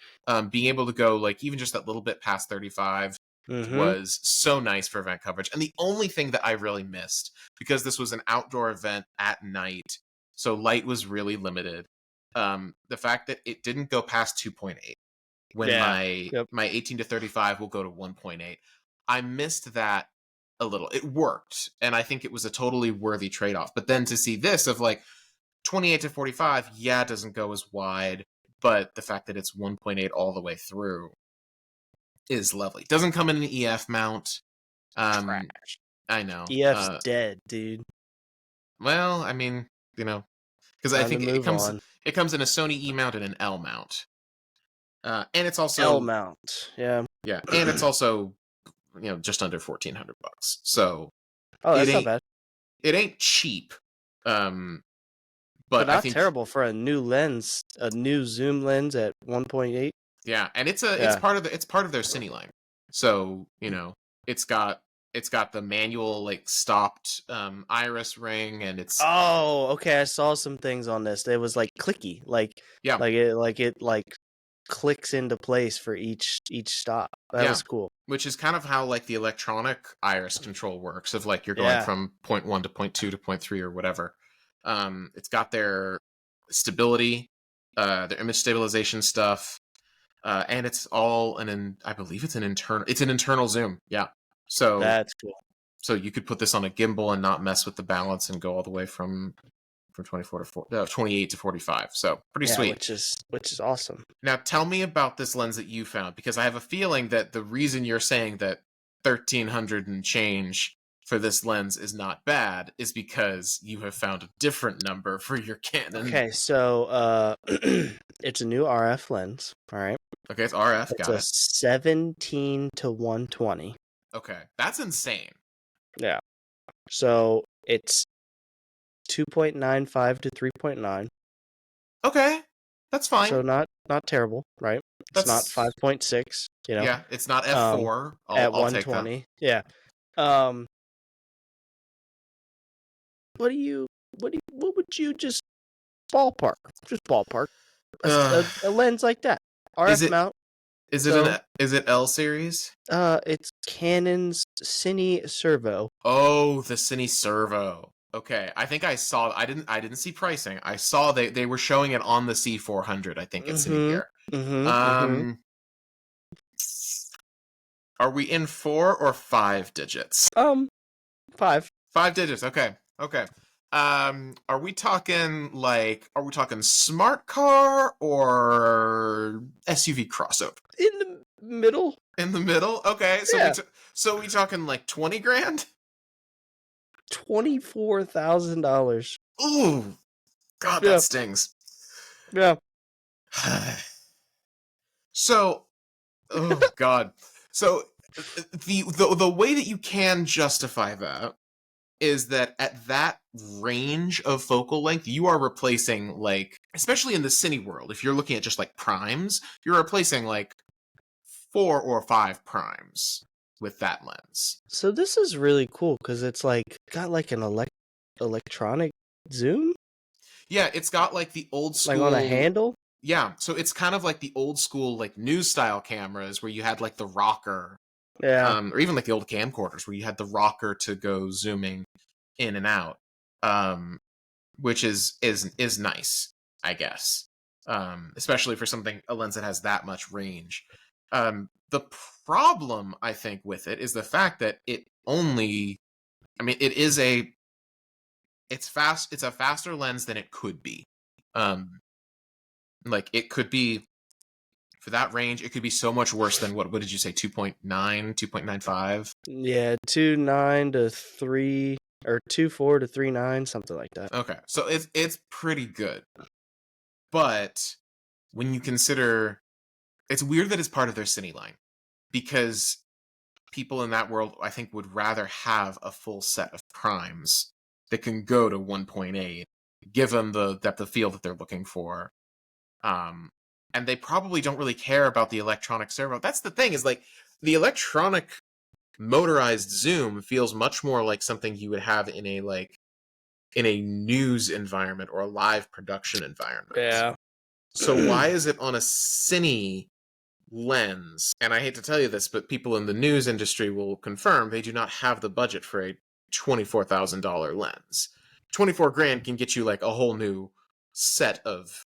Speaker 1: Being able to go like even just that little bit past 35
Speaker 2: Mm-hmm.
Speaker 1: was so nice for event coverage. And the only thing that I really missed, because this was an outdoor event at night, so light was really limited. The fact that it didn't go past 2.8 when
Speaker 2: Yeah.
Speaker 1: my
Speaker 2: Yep.
Speaker 1: my 18 to 35 will go to 1.8. I missed that a little. It worked, and I think it was a totally worthy trade-off. But then to see this of like 28 to 45, yeah, it doesn't go as wide, but the fact that it's 1.8 all the way through is lovely. Doesn't come in an EF mount.
Speaker 2: Trash.
Speaker 1: I know.
Speaker 2: EF's dead, dude.
Speaker 1: Well, I mean, because I
Speaker 2: Time to
Speaker 1: think it
Speaker 2: move
Speaker 1: comes
Speaker 2: on.
Speaker 1: it comes in a Sony E mount and an L mount, and it's
Speaker 2: L
Speaker 1: also
Speaker 2: mount. Yeah.
Speaker 1: and it's also just under $1,400. So
Speaker 2: Oh,
Speaker 1: it
Speaker 2: that's not
Speaker 1: ain't
Speaker 2: bad.
Speaker 1: it ain't cheap,
Speaker 2: But
Speaker 1: but I
Speaker 2: not
Speaker 1: think
Speaker 2: terrible for a new lens, a new zoom lens at 1.8.
Speaker 1: yeah, and it's
Speaker 2: Yeah.
Speaker 1: part of it's part of their Cine line. So it's got the manual like stopped iris ring, and it's
Speaker 2: Oh, okay. I saw some things on this. It was like clicky,
Speaker 1: yeah
Speaker 2: it clicks into place for each stop. That
Speaker 1: yeah,
Speaker 2: was cool.
Speaker 1: which is kind of how like the electronic iris control works. Of like you're going
Speaker 2: Yeah.
Speaker 1: from point 1 to point 2 to point 3 or whatever. It's got their stability, their image stabilization stuff. And it's all I believe it's an internal zoom. Yeah. So
Speaker 2: That's cool.
Speaker 1: you could put this on a gimbal and not mess with the balance and go all the way from 24 to 28 to 45. So pretty
Speaker 2: Yeah,
Speaker 1: sweet.
Speaker 2: which is awesome.
Speaker 1: Now tell me about this lens that you found, because I have a feeling that the reason you're saying that 1,300 and change for this lens is not bad is because you have found a different number for your Canon.
Speaker 2: Okay, so it's a new RF lens. All right.
Speaker 1: Okay, it's RF.
Speaker 2: It's
Speaker 1: Got
Speaker 2: a
Speaker 1: it.
Speaker 2: 17 to 120.
Speaker 1: Okay, that's insane.
Speaker 2: Yeah. So it's 2.95 to 3.9.
Speaker 1: Okay, that's fine.
Speaker 2: So not terrible, right? It's not
Speaker 1: That's
Speaker 2: 5.6,
Speaker 1: yeah. It's not
Speaker 2: um,
Speaker 1: f4.
Speaker 2: at
Speaker 1: I'll take that.
Speaker 2: 120. Yeah. Um, what would you just ballpark? Just ballpark a lens like that.
Speaker 1: Is
Speaker 2: RF
Speaker 1: it
Speaker 2: mount.
Speaker 1: is
Speaker 2: So,
Speaker 1: it L series?
Speaker 2: it's Canon's Cine Servo.
Speaker 1: Oh, the Cine Servo. Okay, I think I saw. I didn't see pricing. I saw they were showing it on the C400. I think at
Speaker 2: Mm-hmm.
Speaker 1: Cinegear.
Speaker 2: Mm-hmm. Mm-hmm.
Speaker 1: Um, are we in 4 or 5 digits?
Speaker 2: 5.
Speaker 1: 5 digits. Okay. Okay. Are we talking smart car or SUV crossover?
Speaker 2: In the middle.
Speaker 1: In the middle. Okay. So
Speaker 2: Yeah.
Speaker 1: we talking like 20 grand?
Speaker 2: $24,000.
Speaker 1: Ooh, God,
Speaker 2: Yeah.
Speaker 1: that stings.
Speaker 2: Yeah.
Speaker 1: So, oh God. So the way that you can justify that is that at that range of focal length, you are replacing like, especially in the cine world, if you're looking at just like primes, you're replacing like 4 or 5 primes with that lens.
Speaker 2: So this is really cool because it's like got like an electronic zoom,
Speaker 1: Yeah, it's got like the old school,
Speaker 2: like on a handle.
Speaker 1: yeah, so it's kind of like the old school like news style cameras where you had like the rocker,
Speaker 2: Yeah.
Speaker 1: or even like the old camcorders where you had the rocker to go zooming in and out, which is nice, I guess. especially for a lens that has that much range. The problem I think with it is the fact that it only, I mean, it's fast. It's a faster lens than it could be. Um, like it could be for that range. It could be so much worse than what did you say? 2.9, 2.95?
Speaker 2: Yeah, 2.9 to 3 or 2.4 to 3.9, something like that.
Speaker 1: Okay, so it's pretty good, but when you consider, it's weird that it's part of their Cine line because people in that world, I think, would rather have a full set of primes that can go to 1.8, give them the depth of field that they're looking for. And they probably don't really care about the electronic servo. That's the thing, is like the electronic motorized zoom feels much more like something you would have in a news environment or a live production environment.
Speaker 2: Yeah.
Speaker 1: So why is it on a Cine lens? And I hate to tell you this, but people in the news industry will confirm they do not have the budget for a $24,000 lens. 24 grand can get you like a whole new set of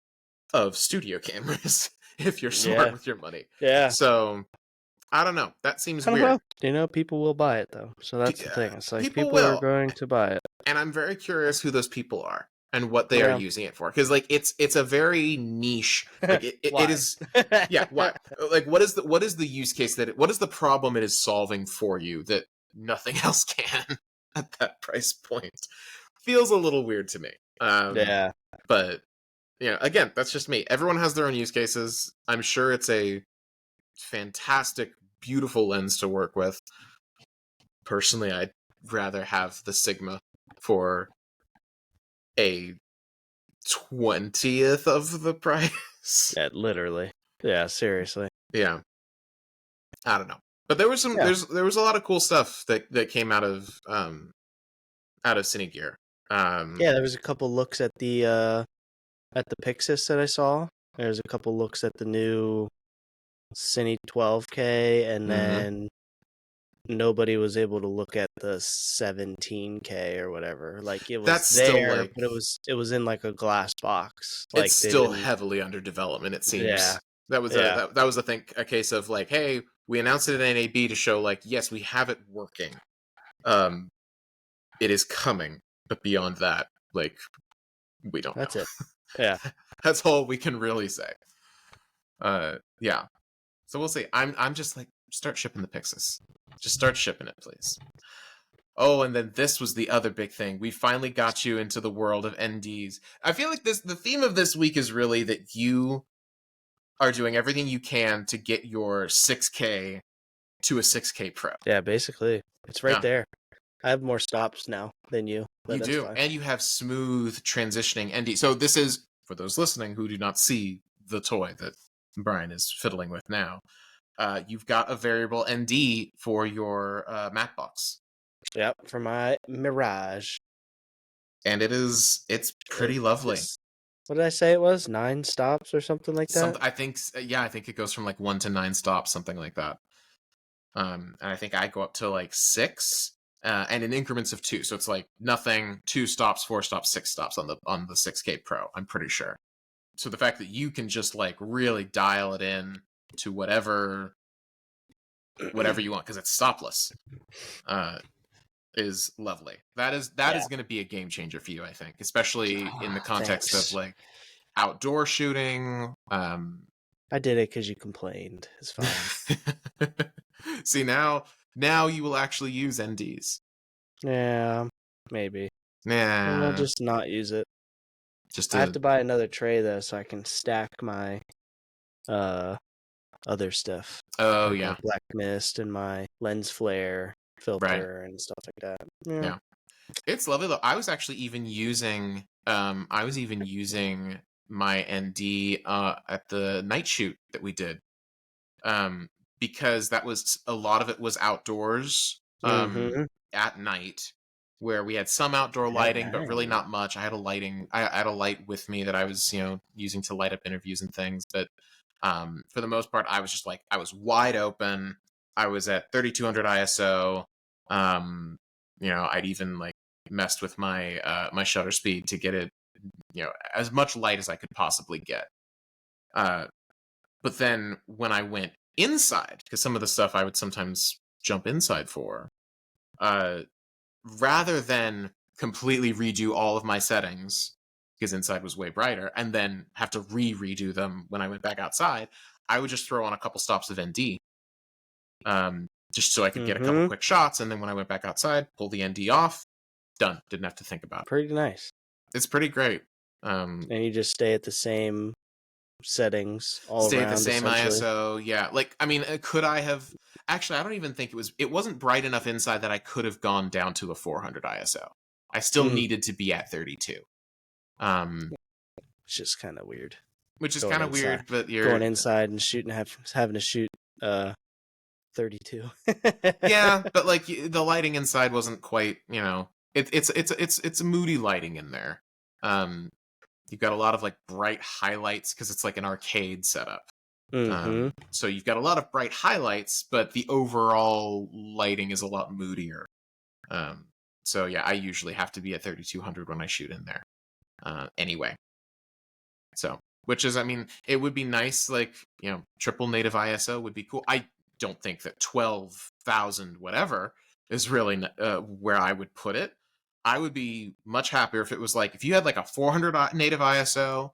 Speaker 1: studio cameras if you're smart with your money.
Speaker 2: Yeah.
Speaker 1: So I don't know. That seems
Speaker 2: I don't
Speaker 1: weird.
Speaker 2: know. You know, people will buy it though. So that's the thing. It's like people
Speaker 1: will.
Speaker 2: are going to buy it.
Speaker 1: And I'm very curious who those people are and what they are using it for. Because like it's a very niche. Like it is. Yeah. Why? Like what is the use case what is the problem it is solving for you that nothing else can at that price point? Feels a little weird to me.
Speaker 2: Yeah.
Speaker 1: But again, that's just me. Everyone has their own use cases. I'm sure it's a fantastic, beautiful lens to work with. Personally, I'd rather have the Sigma for a 20th of the price.
Speaker 2: Yeah, literally. Yeah, seriously.
Speaker 1: Yeah. I don't know. But there was there was a lot of cool stuff that came out of Cinegear.
Speaker 2: Yeah, there was a couple looks at the Pyxis that I saw. There's a couple looks at the new Cine 12K, and then nobody was able to look at the 17K or whatever. Like it was
Speaker 1: That's
Speaker 2: there,
Speaker 1: still, like,
Speaker 2: but it was in like a glass box.
Speaker 1: It's
Speaker 2: like
Speaker 1: still heavily under development, it seems.
Speaker 2: Yeah.
Speaker 1: That was that was a case of like, hey, we announced it at NAB to show like, yes, we have it working. It is coming, but beyond that, like, we don't know.
Speaker 2: That's it. Yeah.
Speaker 1: That's all we can really say. Yeah. So we'll see. I'm just like, start shipping the Pyxis. Just start shipping it, please. Oh, and then this was the other big thing. We finally got you into the world of NDs. I feel like the theme of this week is really that you are doing everything you can to get your 6K to a 6K Pro.
Speaker 2: Yeah, basically. It's right there. I have more stops now than you.
Speaker 1: You do.
Speaker 2: Fine.
Speaker 1: And you have smooth transitioning ND. So this is, for those listening who do not see the toy that Brian is fiddling with now, you've got a variable ND for your matte box.
Speaker 2: Yep, for my Mirage.
Speaker 1: And it's pretty lovely.
Speaker 2: What did I say it was? 9 stops or something like that?
Speaker 1: I think it goes from like 1 to 9 stops, something like that. And I think I go up to like 6, and in increments of 2. So it's like nothing, 2 stops, 4 stops, 6 stops on the 6K Pro, I'm pretty sure. So the fact that you can just like really dial it in to whatever you want, because it's stopless, is lovely. That is going to be a game changer for you, I think, especially in the context of like outdoor shooting.
Speaker 2: I did it because you complained. It's fine.
Speaker 1: See, now you will actually use NDs.
Speaker 2: Yeah, maybe.
Speaker 1: Nah,
Speaker 2: I'll just not use it.
Speaker 1: I
Speaker 2: have to buy another tray though, so I can stack my other stuff.
Speaker 1: Oh,
Speaker 2: like
Speaker 1: yeah,
Speaker 2: black mist and my lens flare filter and stuff like that.
Speaker 1: Yeah, it's lovely though. I was actually even using my ND at the night shoot that we did, because that was a lot of it was outdoors at night, where we had some outdoor lighting, but really not much. I had a light with me that I was using to light up interviews and things, but for the most part, I was just like, I was wide open. I was at 3200 ISO. I'd even like messed with my my shutter speed to get it, as much light as I could possibly get. But then when I went inside, because some of the stuff I would sometimes jump inside for, rather than completely redo all of my settings, because inside was way brighter, and then have to redo them when I went back outside, I would just throw on a couple stops of ND, just so I could get a couple quick shots, and then when I went back outside, pull the ND off, done. Didn't have to think about it.
Speaker 2: Pretty nice.
Speaker 1: It's pretty great.
Speaker 2: And you just stay at the same settings all
Speaker 1: stay
Speaker 2: around.
Speaker 1: At the same ISO, yeah. Like, I mean, could I have... Actually, I don't even think it wasn't bright enough inside that I could have gone down to a 400 ISO. I still needed to be at 32.
Speaker 2: It's just kind of weird.
Speaker 1: Which is kind of weird, but you're...
Speaker 2: Going inside and shooting, having to shoot 32.
Speaker 1: Yeah, but like the lighting inside wasn't quite, you know... It's moody lighting in there. You've got a lot of like bright highlights because it's like an arcade setup. So you've got a lot of bright highlights, but the overall lighting is a lot moodier. So yeah, I usually have to be at 3200 when I shoot in there. Anyway. So, which is, I mean, it would be nice, like, you know, triple native ISO would be cool. I don't think that 12,000 whatever is really where I would put it. I would be much happier if it was like, if you had like a 400 native ISO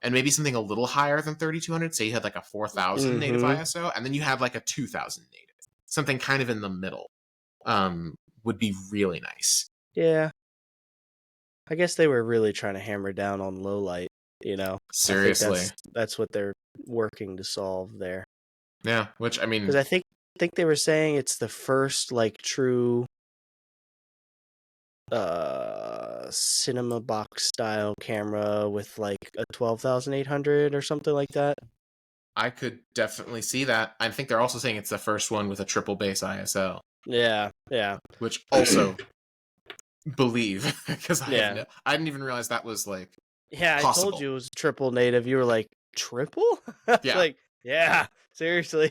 Speaker 1: and maybe something a little higher than 3200, say you had like a 4000 native ISO, and then you have like a 2000 native, something kind of in the middle, would be really nice.
Speaker 2: Yeah. I guess they were really trying to hammer down on low light, you know?
Speaker 1: Seriously.
Speaker 2: That's what they're working to solve there.
Speaker 1: Yeah, which, I mean...
Speaker 2: Because I think they were saying it's the first, like, true cinema box style camera with like a 12,800 or something like that.
Speaker 1: I could definitely see that. I think they're also saying it's the first one with a triple base ISO.
Speaker 2: Yeah.
Speaker 1: Which also believe, because I didn't even realize that was like possible.
Speaker 2: I told you it was triple native. You were like, triple?
Speaker 1: Yeah.
Speaker 2: Like, yeah, seriously.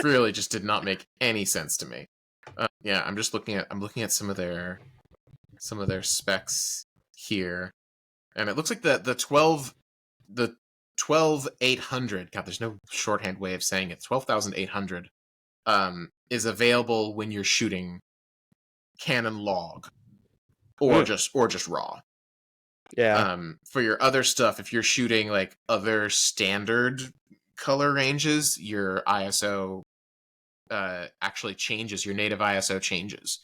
Speaker 1: Really just did not make any sense to me. Yeah, I'm looking at some of their specs here, and it looks like the 12,800. God, there's no shorthand way of saying it. 12,800 is available when you're shooting Canon log or just raw.
Speaker 2: Yeah.
Speaker 1: For your other stuff, if you're shooting like other standard color ranges, your ISO actually changes. Your native ISO changes.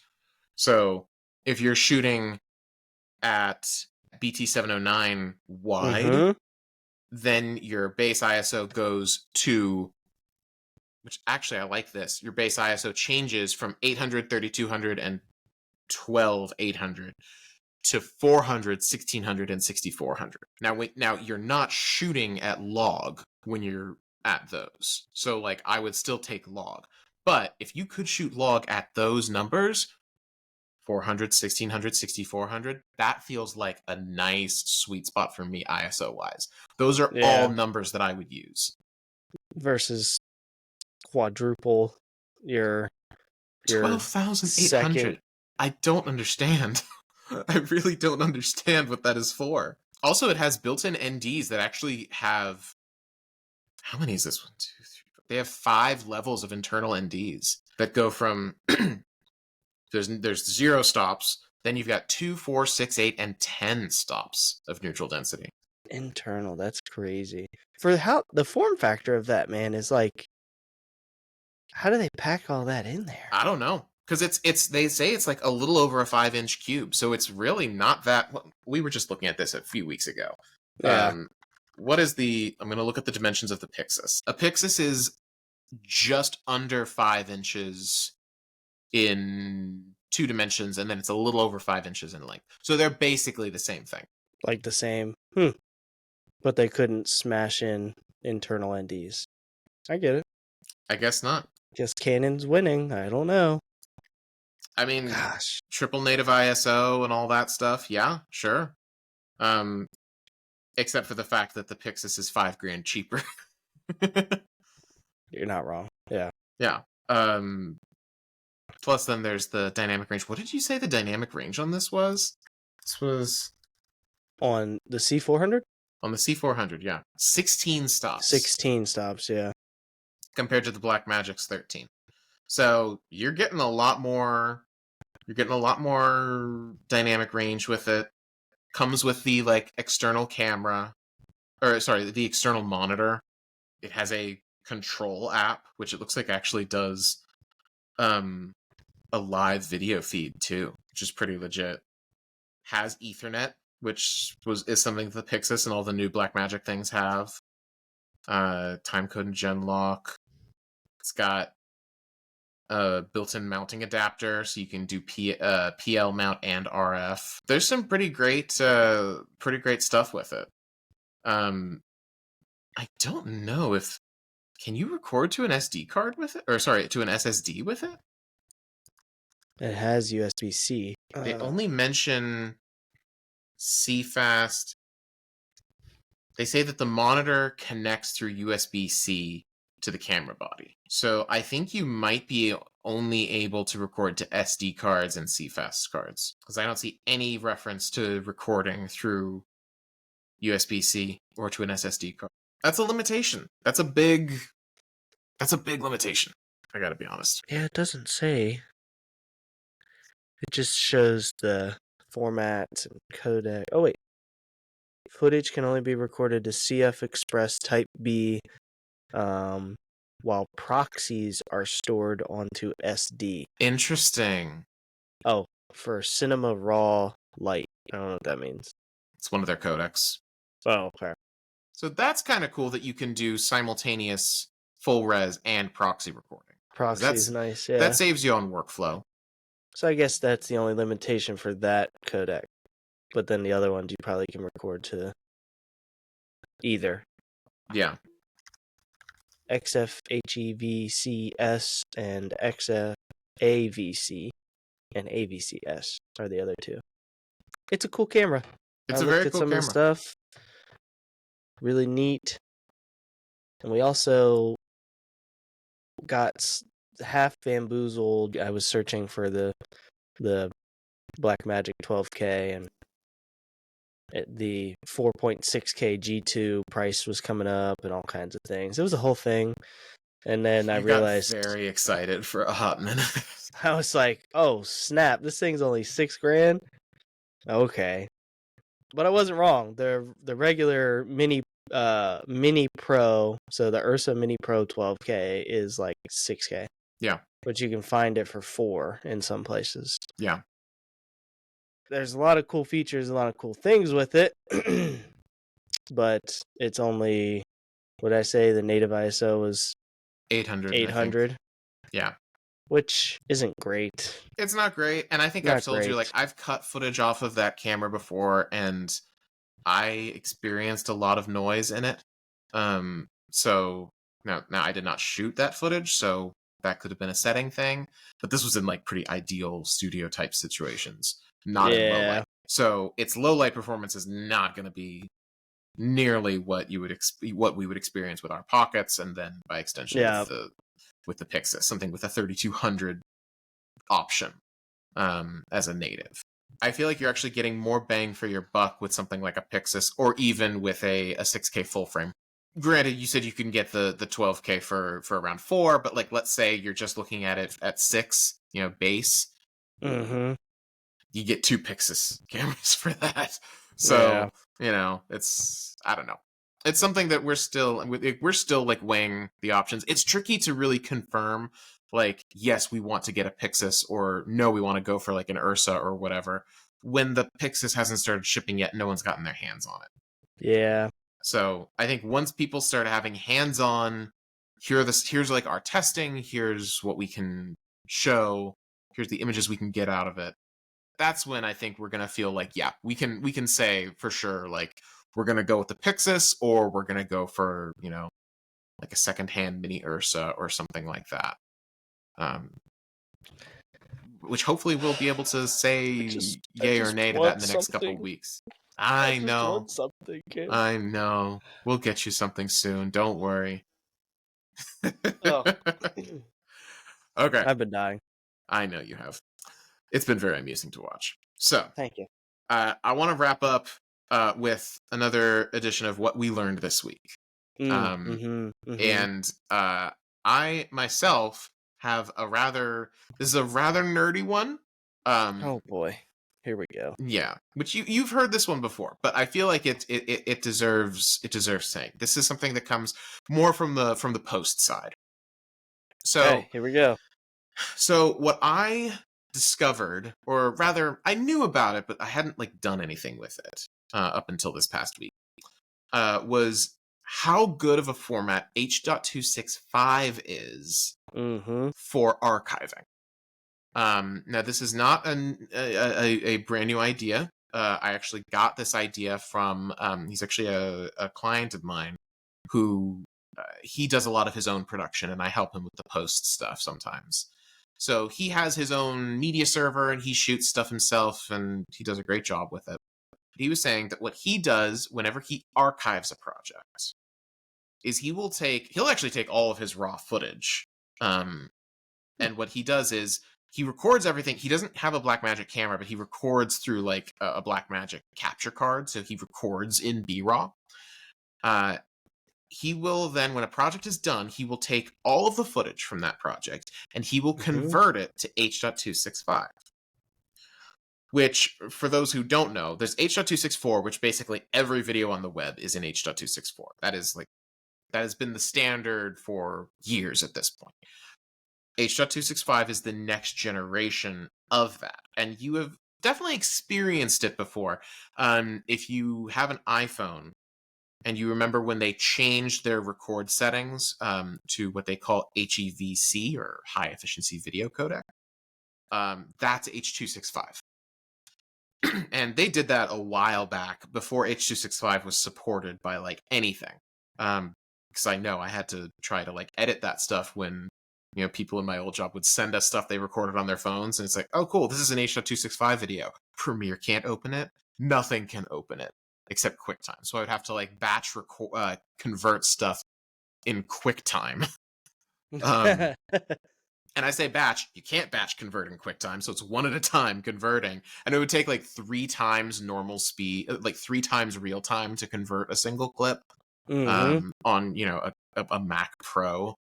Speaker 1: So if you're shooting at BT709 wide, then your base ISO goes to, which actually I like this, your base ISO changes from 800, 3200, and 12,800 to 400, 1600, and 6400. Now you're not shooting at log when you're at those. So like I would still take log. But if you could shoot log at those numbers, 400, 1600, 6400, that feels like a nice sweet spot for me ISO wise. Those are all numbers that I would use.
Speaker 2: Versus quadruple your
Speaker 1: 12,800. I don't understand. I really don't understand what that is for. Also, it has built-in NDs that actually have... How many is this? 1, 2, 3, 4. They have 5 levels of internal NDs that go from... There's 0 stops, then you've got 2, 4, 6, 8, and 10 stops of neutral density.
Speaker 2: Internal, that's crazy. For how the form factor of that, man, is like, how do they pack all that in there?
Speaker 1: I don't know. Because they say it's like a little over a 5-inch cube, so it's really not that... We were just looking at this a few weeks ago.
Speaker 2: Yeah.
Speaker 1: What is the... I'm going to look at the dimensions of the Pyxis. A Pyxis is just under 5 inches in 2 dimensions, and then it's a little over 5 inches in length. So they're basically the same thing.
Speaker 2: Like the same. But they couldn't smash in internal NDs. I get it.
Speaker 1: I guess not.
Speaker 2: Guess Canon's winning. I don't know.
Speaker 1: I mean,
Speaker 2: gosh,
Speaker 1: triple native ISO and all that stuff. Yeah, sure. Except for the fact that the Pyxis is $5,000 cheaper.
Speaker 2: You're not wrong. Yeah.
Speaker 1: Yeah. Plus, then there's the dynamic range. What did you say the dynamic range on this was? This was
Speaker 2: on the C400.
Speaker 1: On the C400, yeah. 16 stops.
Speaker 2: 16 stops, yeah.
Speaker 1: Compared to the Blackmagic's 13. So you're getting a lot more dynamic range with it. Comes with the like external camera, or sorry, the external monitor. It has a control app, which it looks like actually does a live video feed too, which is pretty legit. Has Ethernet, which is something that the Pyxis and all the new Blackmagic things have. Timecode and Genlock. It's got a built-in mounting adapter, so you can do PL mount and RF. There's some pretty great stuff with it. I don't know if can you record to an SD card with it, or sorry, to an SSD with it.
Speaker 2: It has USB-C.
Speaker 1: They only mention CFast. They say that the monitor connects through USB-C to the camera body. So I think you might be only able to record to SD cards and CFast cards, because I don't see any reference to recording through USB-C or to an SSD card. That's a limitation. That's a big limitation. I gotta be honest.
Speaker 2: Yeah, it doesn't say. It just shows the formats and codec. Oh, wait. Footage can only be recorded to CF Express Type B, while proxies are stored onto SD.
Speaker 1: Interesting.
Speaker 2: Oh, for Cinema Raw Lite. I don't know what that means.
Speaker 1: It's one of their codecs.
Speaker 2: Oh, okay.
Speaker 1: So that's kind of cool that you can do simultaneous full res and proxy recording.
Speaker 2: Proxy is nice, yeah.
Speaker 1: That saves you on workflow.
Speaker 2: So I guess that's the only limitation for that codec. But then the other ones you probably can record to either.
Speaker 1: Yeah.
Speaker 2: XFHEVCS and XFAVC and AVCS are the other two. It's a cool camera.
Speaker 1: It's a very cool camera.
Speaker 2: Of the stuff. Really neat. And we also got half bamboozled. I was searching for the Blackmagic 12K, and the 4.6K G2 price was coming up and all kinds of things. It was a whole thing. And then I realized,
Speaker 1: got very excited for a hot minute.
Speaker 2: I was like, oh snap, this thing's only $6,000. Okay. But I wasn't wrong. The regular Mini Pro, so the Ursa Mini Pro 12K is like $6K.
Speaker 1: Yeah.
Speaker 2: But you can find it for $4 in some places.
Speaker 1: Yeah.
Speaker 2: There's a lot of cool features, a lot of cool things with it. But it's only, what did I say? The native ISO was
Speaker 1: 800.
Speaker 2: 800.
Speaker 1: Yeah.
Speaker 2: Which isn't great.
Speaker 1: It's not great. And I think I've told you, like, I've cut footage off of that camera before, and I experienced a lot of noise in it. So now I did not shoot that footage, so that could have been a setting thing. But this was in like pretty ideal studio type situations, not in low light. So its low light performance is not going to be nearly what you would what we would experience with our pockets, and then by extension with the Pyxis, something with a 3200 option as a native. I feel like you're actually getting more bang for your buck with something like a Pyxis, or even with a 6K full frame. Granted, you said you can get the 12K for around $4, but like, let's say you're just looking at it at 6, base.
Speaker 2: Mm-hmm.
Speaker 1: You get 2 Pyxis cameras for that. So, it's, I don't know. It's something that we're still like weighing the options. It's tricky to really confirm, like, yes, we want to get a Pyxis, or no, we want to go for like an Ursa or whatever. When the Pyxis hasn't started shipping yet, no one's gotten their hands on it.
Speaker 2: Yeah.
Speaker 1: So I think once people start having hands-on, here's like our testing, here's what we can show, here's the images we can get out of it. That's when I think we're gonna feel like, yeah, we can say for sure, like, we're gonna go with the Pyxis, or we're gonna go for, like a secondhand mini Ursa or something like that. Which hopefully we'll be able to say yay or nay to that in the next couple of weeks. I know.
Speaker 2: Want something, kid.
Speaker 1: I know. We'll get you something soon. Don't worry.
Speaker 2: Oh.
Speaker 1: Okay.
Speaker 2: I've been dying.
Speaker 1: I know you have. It's been very amusing to watch. So,
Speaker 2: thank you.
Speaker 1: I want to wrap up with another edition of What We Learned This Week. And I myself have this is a rather nerdy one.
Speaker 2: Oh boy, here we go.
Speaker 1: Yeah, which you've heard this one before, but I feel like it deserves saying. This is something that comes more from the post side. So
Speaker 2: Okay, here we go.
Speaker 1: So what I discovered, or rather, I knew about it, but I hadn't done anything with it up until this past week, was how good of a format H.265 is for archiving. Now, this is not a brand new idea. I actually got this idea from, he's actually a client of mine who, he does a lot of his own production, and I help him with the post stuff sometimes. So he has his own media server, and he shoots stuff himself, and he does a great job with it. He was saying that what he does whenever he archives a project is he'll actually take all of his raw footage. And what he does is he records everything. He doesn't have a Blackmagic camera, but he records through a Blackmagic capture card. So he records in B-RAW. He will then, when a project is done, he will take all of the footage from that project and he will convert it to H.265. Which, for those who don't know, there's H.264, which basically every video on the web is in H.264. That has been the standard for years at this point. H.265 is the next generation of that. And you have definitely experienced it before. If you have an iPhone, and you remember when they changed their record settings to what they call HEVC, or High Efficiency Video Codec, that's H.265. And they did that a while back before H.265 was supported by anything. Because I know I had to try to edit that stuff when people in my old job would send us stuff they recorded on their phones, and it's like, oh cool, this is an H.265 video. Premiere can't open it. Nothing can open it except QuickTime. So I would have to batch convert stuff in QuickTime. And I say batch, you can't batch convert in QuickTime, so it's one at a time converting. And it would take 3 times normal speed, 3 times real time to convert a single clip on a Mac Pro.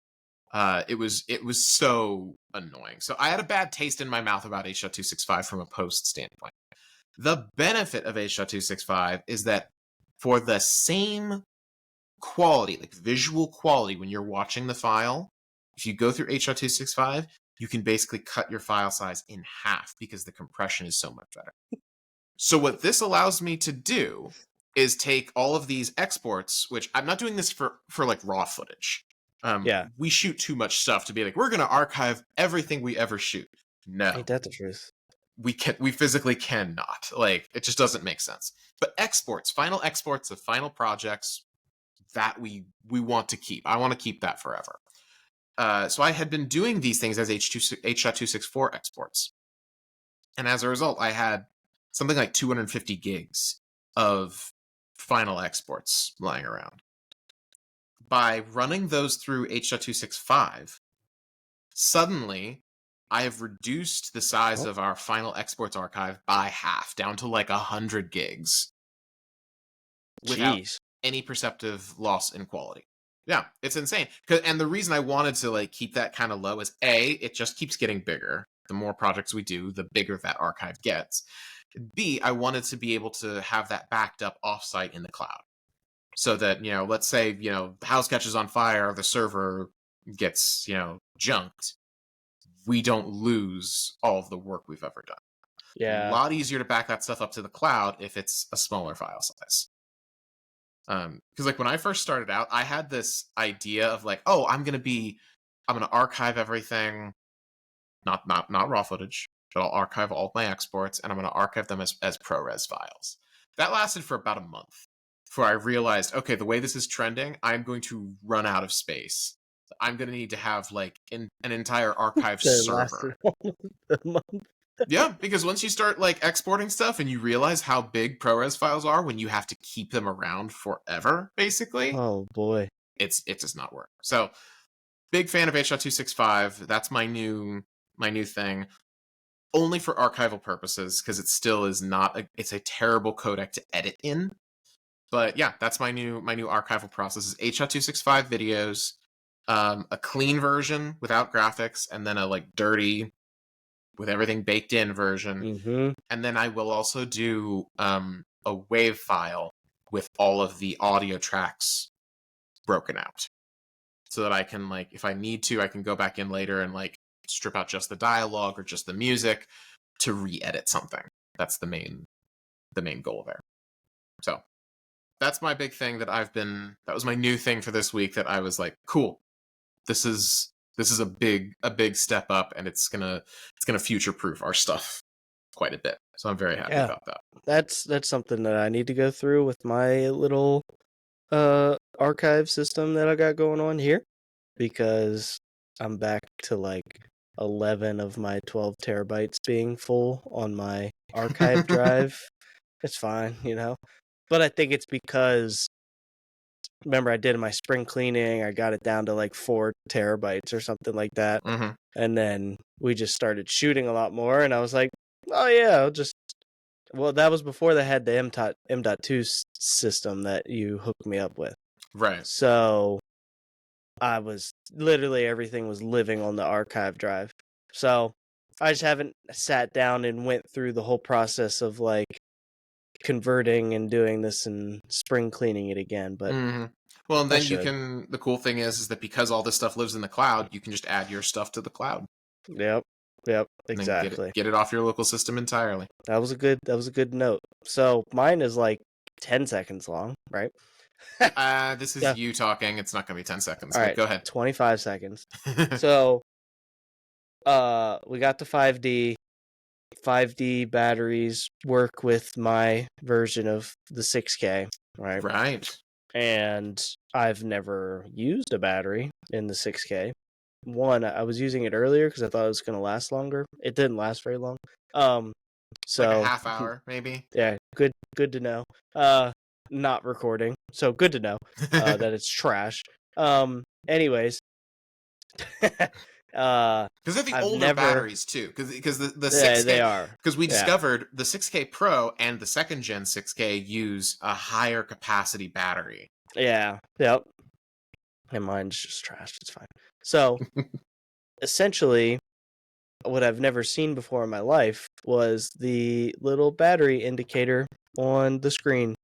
Speaker 1: It was so annoying. So I had a bad taste in my mouth about H.265 from a post standpoint. The benefit of H.265 is that for the same quality, visual quality when you're watching the file, if you go through H.265, you can basically cut your file size in half because the compression is so much better. So what this allows me to do is take all of these exports, which I'm not doing this for raw footage. We shoot too much stuff to be we're going to archive everything we ever shoot. No.
Speaker 2: Ain't that the truth?
Speaker 1: We physically cannot. It just doesn't make sense. But final exports of final projects, that we want to keep. I want to keep that forever. So I had been doing these things as H.264 exports. And as a result, I had something like 250 gigs of final exports lying around. By running those through H.265, suddenly I have reduced the size of our final exports archive by half, down to 100 gigs. Without any perceptive loss in quality. Yeah, it's insane. And the reason I wanted to keep that kind of low is A, it just keeps getting bigger. The more projects we do, the bigger that archive gets. B, I wanted to be able to have that backed up offsite in the cloud. So that, let's say, the house catches on fire, the server gets, junked. We don't lose all of the work we've ever done.
Speaker 2: Yeah.
Speaker 1: A lot easier to back that stuff up to the cloud if it's a smaller file size. Because when I first started out, I had this idea of I'm gonna archive everything, not raw footage, but I'll archive all of my exports, and I'm gonna archive them as ProRes files. That lasted for about a month before I realized, okay, the way this is trending, I'm going to run out of space. I'm gonna need to have an entire archive server.
Speaker 2: A month.
Speaker 1: Yeah, because once you start exporting stuff and you realize how big ProRes files are when you have to keep them around forever, basically.
Speaker 2: Oh boy.
Speaker 1: It does not work. So big fan of H.265. That's my new thing. only for archival purposes, because it still is not it's a terrible codec to edit in. But yeah, that's my new archival process is H.265 videos, a clean version without graphics, and then a like dirty with everything baked in version.
Speaker 2: Mm-hmm.
Speaker 1: And then I will also do a WAV file with all of the audio tracks broken out, so that I can, like, if I need to, I can go back in later and like strip out just the dialogue or just the music to re-edit something. That's the main goal there. So that's my big thing that that was my new thing for this week, that I was like, cool, this is a big step up, and it's gonna future proof our stuff quite a bit. So I'm very happy about that.
Speaker 2: That's something that I need to go through with my little archive system that I got going on here, because I'm back to like 11 of my 12 terabytes being full on my archive drive. It's fine, but I think it's because, remember, I did my spring cleaning, I got it down to like 4 terabytes or something like that.
Speaker 1: Mm-hmm.
Speaker 2: And then we just started shooting a lot more, and I was like, oh yeah, well, that was before they had the M.2 system that you hooked me up with.
Speaker 1: Right.
Speaker 2: So I was literally, everything was living on the archive drive. So I just haven't sat down and went through the whole process of like converting and doing this and spring cleaning it again. But
Speaker 1: well, and then you can, the cool thing is that because all this stuff lives in the cloud, you can just add your stuff to the cloud.
Speaker 2: Yep, exactly.
Speaker 1: Get it off your local system entirely.
Speaker 2: That was a good note. So mine is like 10 seconds long, right?
Speaker 1: This is you talking. It's not going to be 10 seconds.
Speaker 2: All right,
Speaker 1: go ahead.
Speaker 2: 25 seconds. So, we got the 5D. 5D batteries work with my version of the 6K, right?
Speaker 1: Right.
Speaker 2: And I've never used a battery in the 6K. One, I was using it earlier because I thought it was going to last longer. It didn't last very long. So
Speaker 1: like a half hour, maybe.
Speaker 2: Yeah, good to know. Not recording, so good to know that it's trash. Anyways,
Speaker 1: because they're the older batteries too. Because the 6K,
Speaker 2: they are,
Speaker 1: because we discovered the 6K Pro and the second gen 6K use a higher capacity battery.
Speaker 2: Yeah. Yep. And mine's just trash. It's fine. So essentially, what I've never seen before in my life was the little battery indicator on the screen,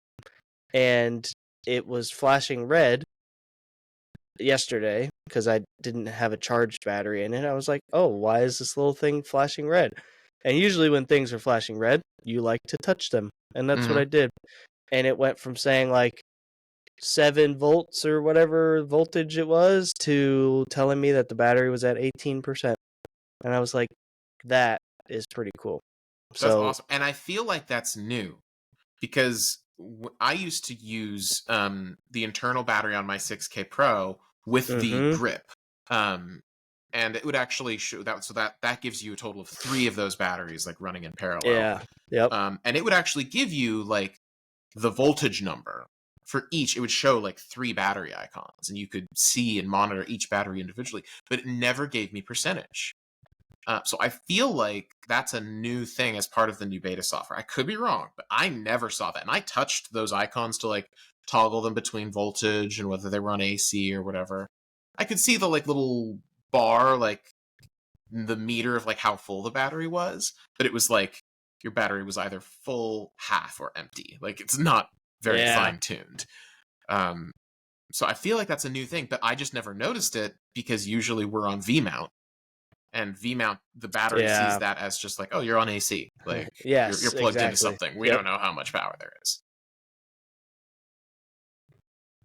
Speaker 2: and it was flashing red yesterday because I didn't have a charged battery in it. I was like, oh, why is this little thing flashing red? And usually when things are flashing red, you like to touch them, and that's what I did. And it went from saying like 7 volts or whatever voltage it was to telling me that the battery was at 18%. And I was like, that is pretty cool.
Speaker 1: That's awesome. And I feel like that's new, because I used to use the internal battery on my 6K Pro with the grip. And it would actually show that, so that gives you a total of 3 of those batteries like running in parallel.
Speaker 2: Yeah. Yep.
Speaker 1: And it would actually give you like the voltage number for each. It would show like 3 battery icons, and you could see and monitor each battery individually, but it never gave me percentage. So I feel like that's a new thing as part of the new beta software. I could be wrong, but I never saw that. And I touched those icons to like toggle them between voltage and whether they were on AC or whatever. I could see the like little bar, like the meter of like how full the battery was, but it was like your battery was either full, half, or empty. Like it's not very fine tuned. So I feel like that's a new thing, but I just never noticed it because usually we're on V-mount. And V-mount, the battery sees that as just like, oh, you're on AC. Like, you're plugged into something. We don't know how much power there is.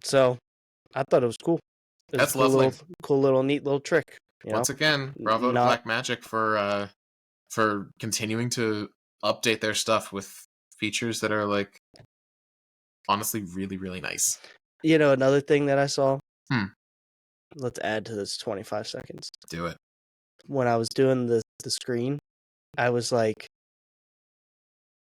Speaker 2: So, I thought it was cool.
Speaker 1: That's lovely.
Speaker 2: Cool little, neat little trick.
Speaker 1: Once again, bravo to Blackmagic for continuing to update their stuff with features that are like, honestly, really, really nice.
Speaker 2: Another thing that I saw. Let's add to this 25 seconds.
Speaker 1: Do it.
Speaker 2: When I was doing the screen, I was like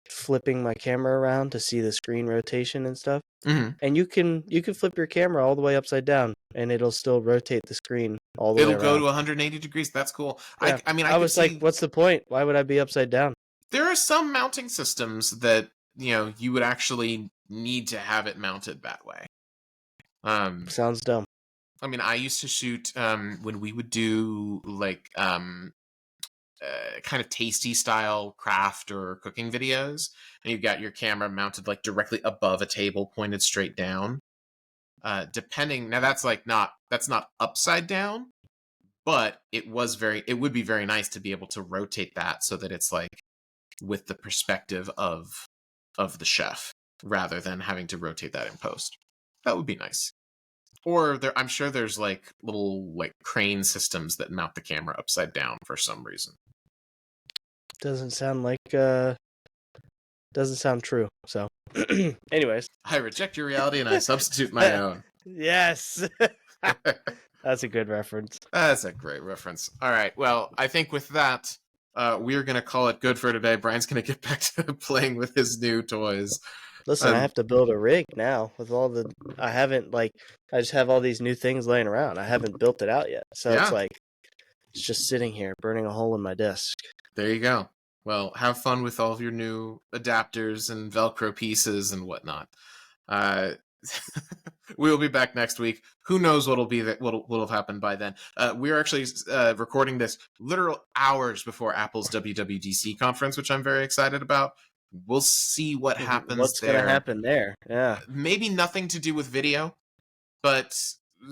Speaker 2: flipping my camera around to see the screen rotation and stuff. And you can flip your camera all the way upside down and it'll still rotate the screen all the way
Speaker 1: It'll
Speaker 2: around.
Speaker 1: go to 180 degrees. That's cool.
Speaker 2: Yeah.
Speaker 1: I mean,
Speaker 2: I was like, what's the point? Why would I be upside down?
Speaker 1: There are some mounting systems that, you would actually need to have it mounted that way.
Speaker 2: Sounds dumb.
Speaker 1: I mean, I used to shoot when we would do like kind of tasty style craft or cooking videos, and you've got your camera mounted like directly above a table, pointed straight down. Now that's not upside down, but it would be very nice to be able to rotate that so that it's like with the perspective of the chef rather than having to rotate that in post. That would be nice. Or I'm sure there's like little like crane systems that mount the camera upside down for some reason.
Speaker 2: Doesn't sound true. So, anyways,
Speaker 1: I reject your reality and I substitute my own.
Speaker 2: Yes. That's a good reference.
Speaker 1: That's a great reference. All right. Well, I think with that, we're going to call it good for today. Brian's going to get back to playing with his new toys.
Speaker 2: Listen, I have to build a rig now with I just have all these new things laying around. I haven't built it out yet. So it's just sitting here burning a hole in my desk.
Speaker 1: There you go. Well, have fun with all of your new adapters and Velcro pieces and whatnot. We'll be back next week. Who knows what'll have happened by then? We're actually recording this literal hours before Apple's WWDC conference, which I'm very excited about. We'll see what happens.
Speaker 2: What's going to happen there? Yeah.
Speaker 1: Maybe nothing to do with video, but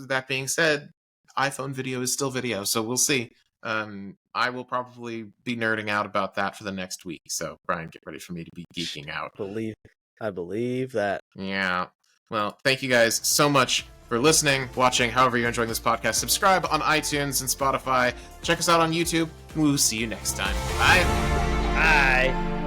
Speaker 1: that being said, iPhone video is still video, so we'll see. I will probably be nerding out about that for the next week. So, Brian, get ready for me to be geeking out.
Speaker 2: I believe that.
Speaker 1: Yeah. Well, thank you guys so much for listening, watching, however you're enjoying this podcast. Subscribe on iTunes and Spotify. Check us out on YouTube. We'll see you next time. Bye.
Speaker 2: Bye.